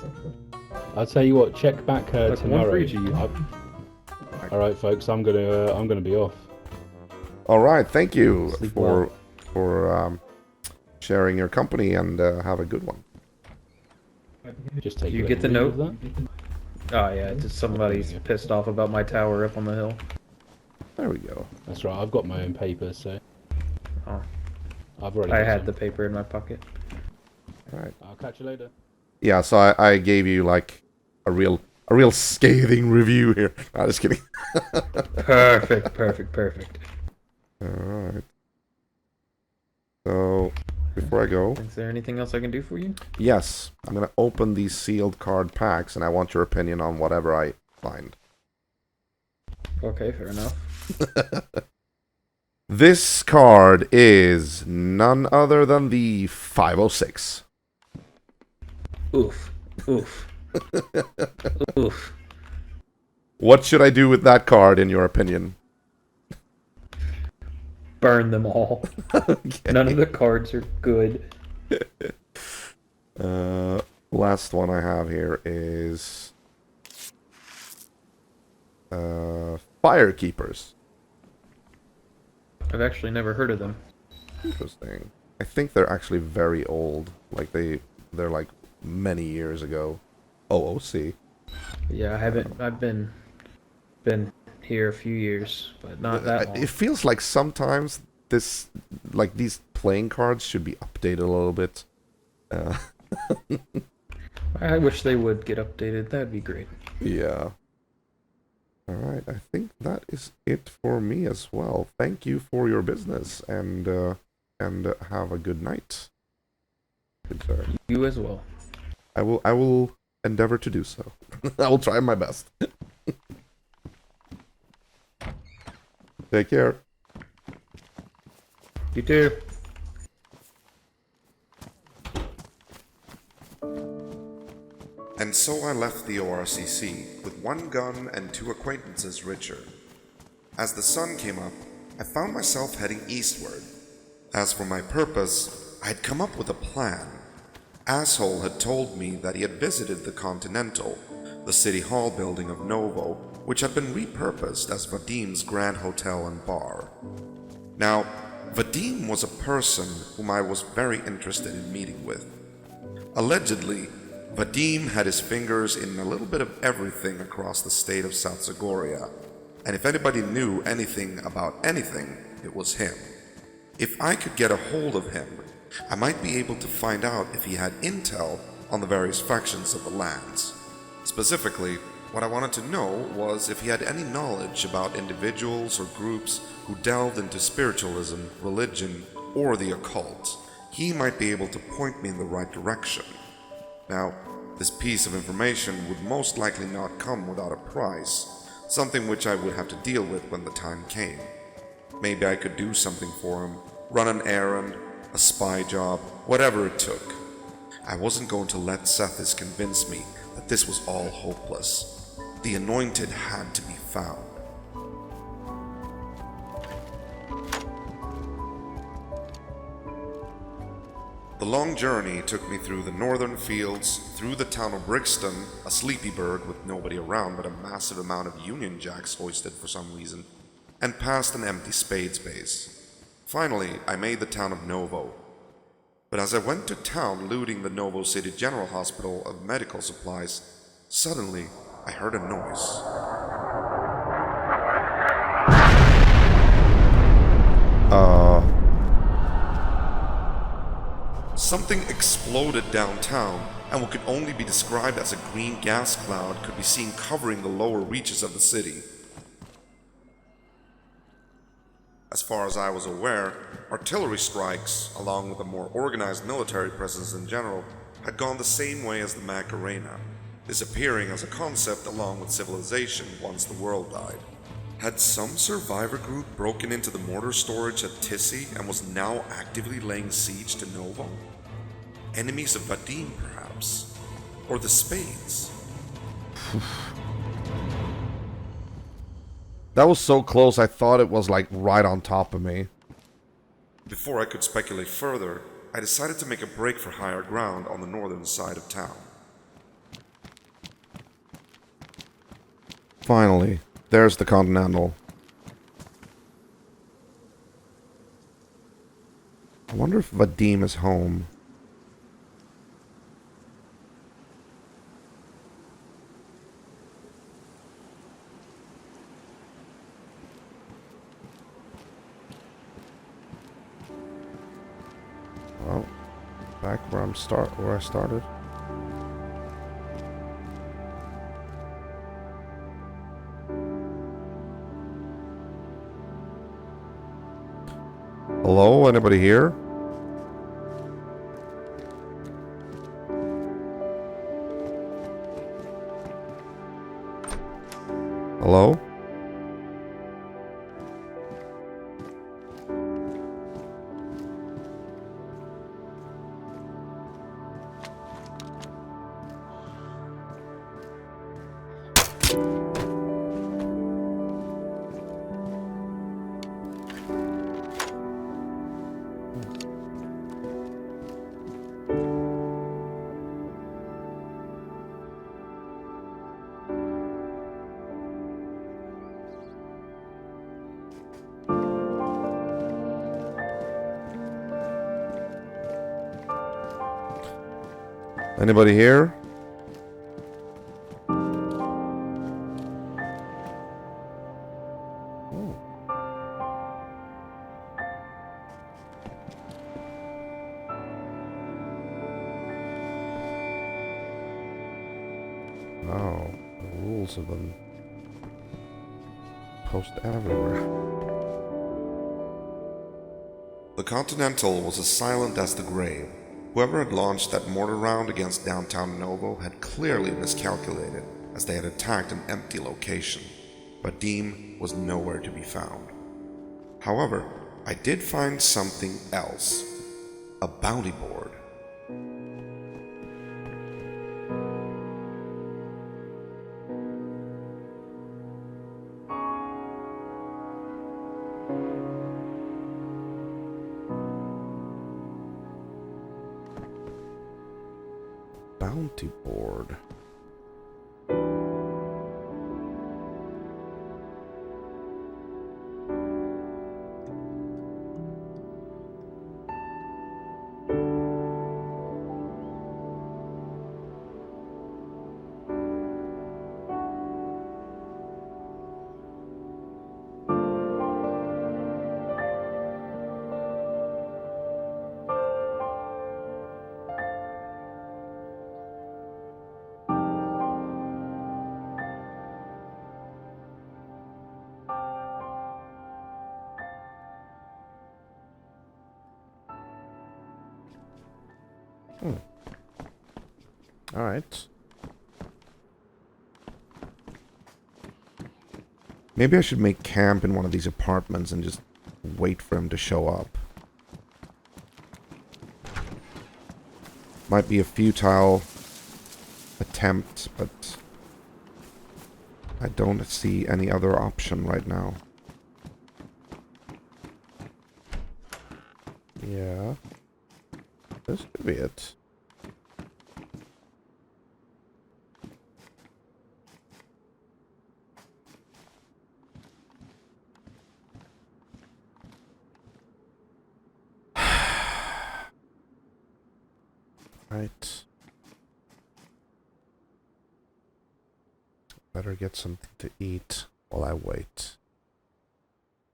I'll tell you what. Check back
Look, one
tomorrow.
for each of you.
All right, folks. I'm gonna be off.
All right, thank you
Sleep
for sharing your company, and have a good one.
Just take.
You
a
get the
little
note?
of that.
Oh yeah, just somebody's pissed off about my tower up on the hill.
There we go.
That's right. I've got my own paper, so
Oh,
I've already.
I
got
had
some.
the paper in my pocket.
All right.
I'll catch you later.
Yeah, so I gave you like a real scathing review here. No, just kidding.
Perfect.
All right. So before I go,
Is there anything else I can do for you?
yes, I'm gonna open these sealed card packs, and I want your opinion on whatever I find.
Okay, fair enough.
This card is none other than the 506.
Oof. Oof.
What should I do with that card, in your opinion?
Burn them all.
Okay.
None of the cards are good.
Last one I have here is Firekeepers.
I've actually never heard of them.
Interesting. I think they're actually very old. Like they're like many years ago. OOC.
Yeah, I've been here a few years, but not that long.
It feels like sometimes these playing cards should be updated a little bit.
I wish they would get updated. That'd be great.
Yeah. All right. I think that is it for me as well. Thank you for your business, and have a good night. Good sir.
You as well.
I will endeavor to do so. I will try my best. Take care.
You too.
And so I left the ORCC with one gun and 2 acquaintances richer. As the sun came up, I found myself heading eastward. As for my purpose, I had come up with a plan. Asshole had told me that he had visited the Continental, the City Hall building of Novo, which had been repurposed as Vadim's Grand Hotel and Bar. Now, Vadim was a person whom I was very interested in meeting with. Allegedly, Vadim had his fingers in a little bit of everything across the state of South Zagoria, and if anybody knew anything about anything, it was him. If I could get a hold of him, I might be able to find out if he had intel on the various factions of the lands. Specifically, what I wanted to know was if he had any knowledge about individuals or groups who delved into spiritualism, religion, or the occult. He might be able to point me in the right direction. Now, this piece of information would most likely not come without a price, something which I would have to deal with when the time came. Maybe I could do something for him, run an errand, a spy job, whatever it took. I wasn't going to let Sethiss convince me that this was all hopeless. The anointed had to be found. The long journey took me through the northern fields, through the town of Brixton, a sleepy bird with nobody around but a massive amount of Union Jacks hoisted for some reason, and past an empty Spades base. Finally, I made the town of Novo. But as I went to town looting the Novo City General Hospital of medical supplies, suddenly I heard a noise. Something exploded downtown, and what could only be described as a green gas cloud could be seen covering the lower reaches of the city. As far as I was aware, artillery strikes, along with a more organized military presence in general, had gone the same way as the Macarena, disappearing as a concept along with civilization once the world died. Had some survivor group broken into the mortar storage at Tissi and was now actively laying siege to Novo? Enemies of Vadim, perhaps? Or the Spades?
That was so close, I thought it was like right on top of me.
Before I could speculate further, I decided to make a break for higher ground on the northern side of town.
Finally, there's the Continental. I wonder if Vadim is home. Well, back where I started. Hello, anybody here? Hello? Anybody here? Oh. Wow, the rules have been posted everywhere.
The Continental was as silent as the grave. Whoever had launched that mortar round against downtown Novo had clearly miscalculated, as they had attacked an empty location. Vadim was nowhere to be found. However, I did find something else. A bounty board.
Bounty board. All right. Maybe I should make camp in one of these apartments and just wait for him to show up. Might be a futile attempt, but I don't see any other option right now. Yeah. This could be it. Right. Better get something to eat while I wait.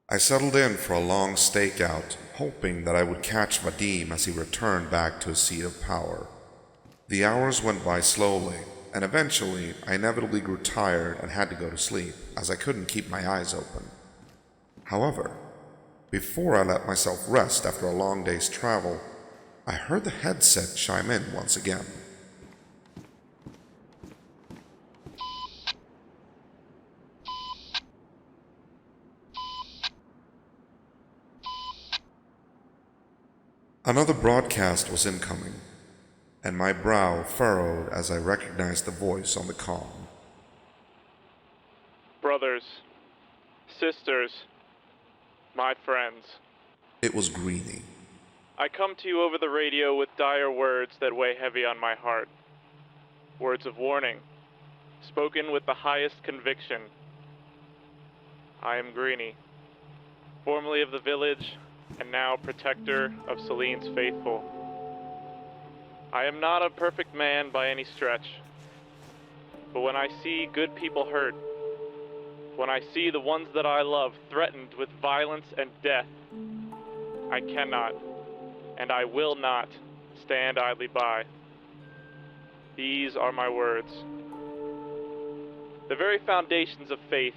I settled in for a long stakeout, hoping that I would catch Vadim as he returned back to his seat of power. The hours went by slowly, and eventually I inevitably grew tired and had to go to sleep, as I couldn't keep my eyes open. However, before I let myself rest after a long day's travel, I heard the headset chime in once again. Another broadcast was incoming, and my brow furrowed as I recognized the voice on the comm.
Brothers, sisters, my friends.
It was Greenie.
I come to you over the radio with dire words that weigh heavy on my heart. Words of warning, spoken with the highest conviction. I am Greenie, formerly of the village, and now protector of Celine's faithful. I am not a perfect man by any stretch, but when I see good people hurt, when I see the ones that I love threatened with violence and death, I cannot, and I will not, stand idly by. These are my words. The very foundations of faith,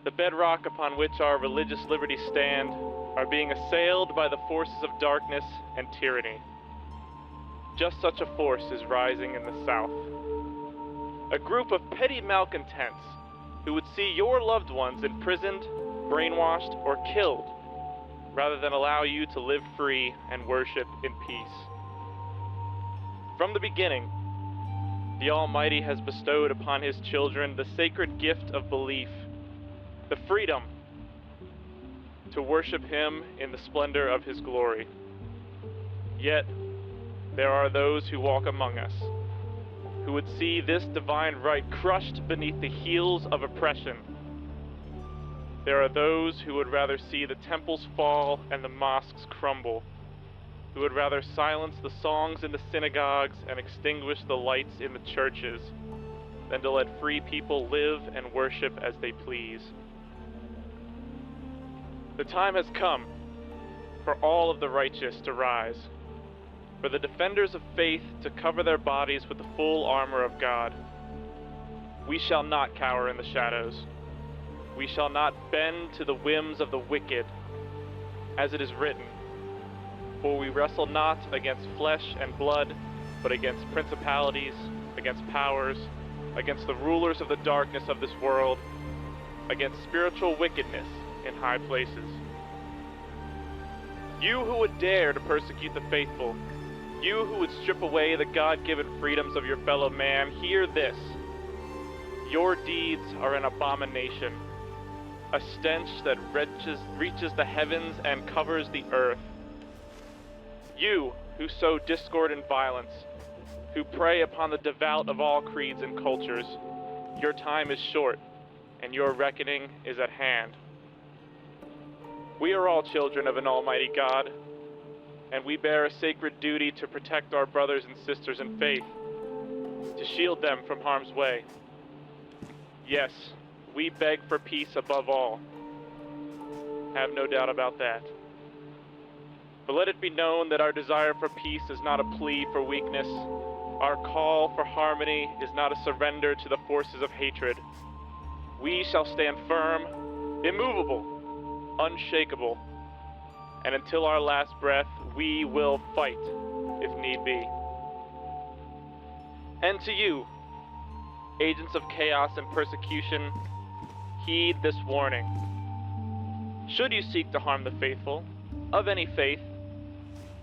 the bedrock upon which our religious liberties stand, are being assailed by the forces of darkness and tyranny. Just such a force is rising in the South. A group of petty malcontents who would see your loved ones imprisoned, brainwashed, or killed, rather than allow you to live free and worship in peace. From the beginning, the Almighty has bestowed upon His children the sacred gift of belief, the freedom to worship Him in the splendor of His glory. Yet, there are those who walk among us, who would see this divine right crushed beneath the heels of oppression. There are those who would rather see the temples fall and the mosques crumble, who would rather silence the songs in the synagogues and extinguish the lights in the churches, than to let free people live and worship as they please. The time has come for all of the righteous to rise, for the defenders of faith to cover their bodies with the full armor of God. We shall not cower in the shadows. We shall not bend to the whims of the wicked, as it is written, for we wrestle not against flesh and blood, but against principalities, against powers, against the rulers of the darkness of this world, against spiritual wickedness in high places. You who would dare to persecute the faithful, you who would strip away the God-given freedoms of your fellow man, hear this. Your deeds are an abomination, a stench that reaches the heavens and covers the earth. You who sow discord and violence, who prey upon the devout of all creeds and cultures, your time is short, and your reckoning is at hand. We are all children of an almighty God, and we bear a sacred duty to protect our brothers and sisters in faith, to shield them from harm's way. Yes, we beg for peace above all. Have no doubt about that. But let it be known that our desire for peace is not a plea for weakness. Our call for harmony is not a surrender to the forces of hatred. We shall stand firm, immovable, unshakable, and until our last breath, we will fight, if need be. And to you, agents of chaos and persecution, heed this warning. Should you seek to harm the faithful, of any faith,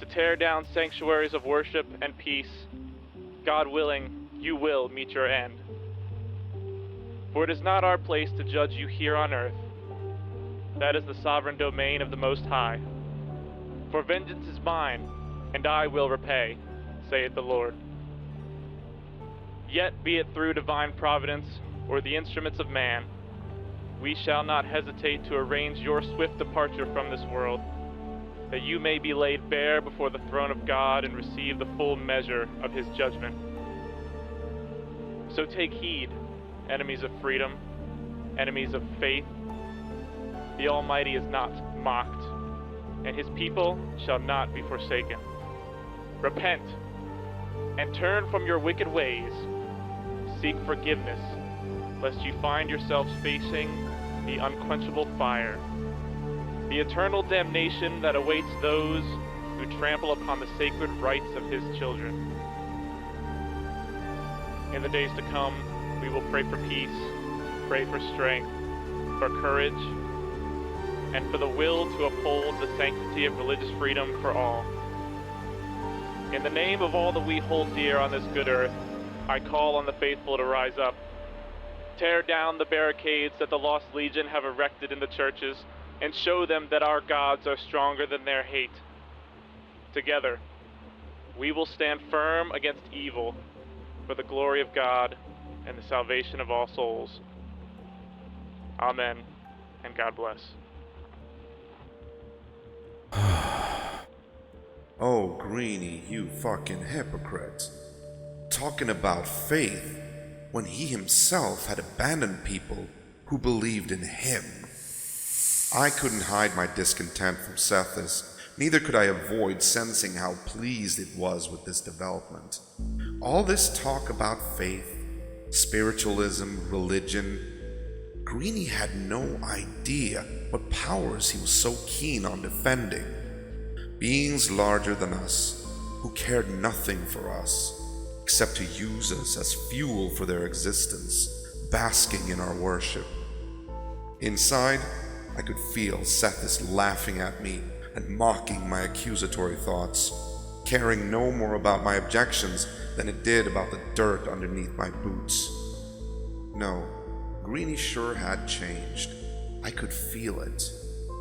to tear down sanctuaries of worship and peace, God willing, you will meet your end. For it is not our place to judge you here on earth. That is the sovereign domain of the Most High. For vengeance is mine, and I will repay, saith the Lord. Yet be it through divine providence, or the instruments of man, we shall not hesitate to arrange your swift departure from this world, that you may be laid bare before the throne of God and receive the full measure of His judgment. So take heed, enemies of freedom, enemies of faith. The Almighty is not mocked, and His people shall not be forsaken. Repent, and turn from your wicked ways. Seek forgiveness, lest you find yourselves facing the unquenchable fire, the eternal damnation that awaits those who trample upon the sacred rights of His children. In the days to come, we will pray for peace, pray for strength, for courage, and for the will to uphold the sanctity of religious freedom for all. In the name of all that we hold dear on this good earth, I call on the faithful to rise up. Tear down the barricades that the Lost Legion have erected in the churches, and show them that our gods are stronger than their hate. Together, we will stand firm against evil for the glory of God and the salvation of all souls. Amen, and God bless.
Oh, Greenie, you fucking hypocrite. Talking about faith when he himself had abandoned people who believed in him. I couldn't hide my discontent from Sethiss, neither could I avoid sensing how pleased it was with this development. All this talk about faith, spiritualism, religion, Greenie had no idea what powers he was so keen on defending. Beings larger than us, who cared nothing for us, except to use us as fuel for their existence, basking in our worship. Inside, I could feel Sethiss laughing at me and mocking my accusatory thoughts, caring no more about my objections than it did about the dirt underneath my boots. No, Greenie sure had changed. I could feel it.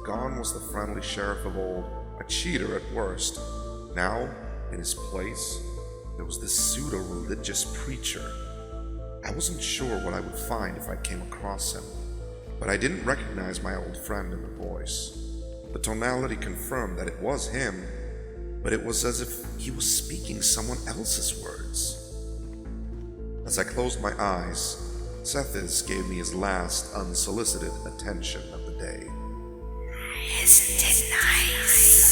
Gone was the friendly sheriff of old, a cheater at worst. Now, in his place, there was this pseudo-religious preacher. I wasn't sure what I would find if I came across him, but I didn't recognize my old friend in the voice. The tonality confirmed that it was him, but it was as if he was speaking someone else's words. As I closed my eyes, Sethiss gave me his last unsolicited attention of the day.
Isn't it nice?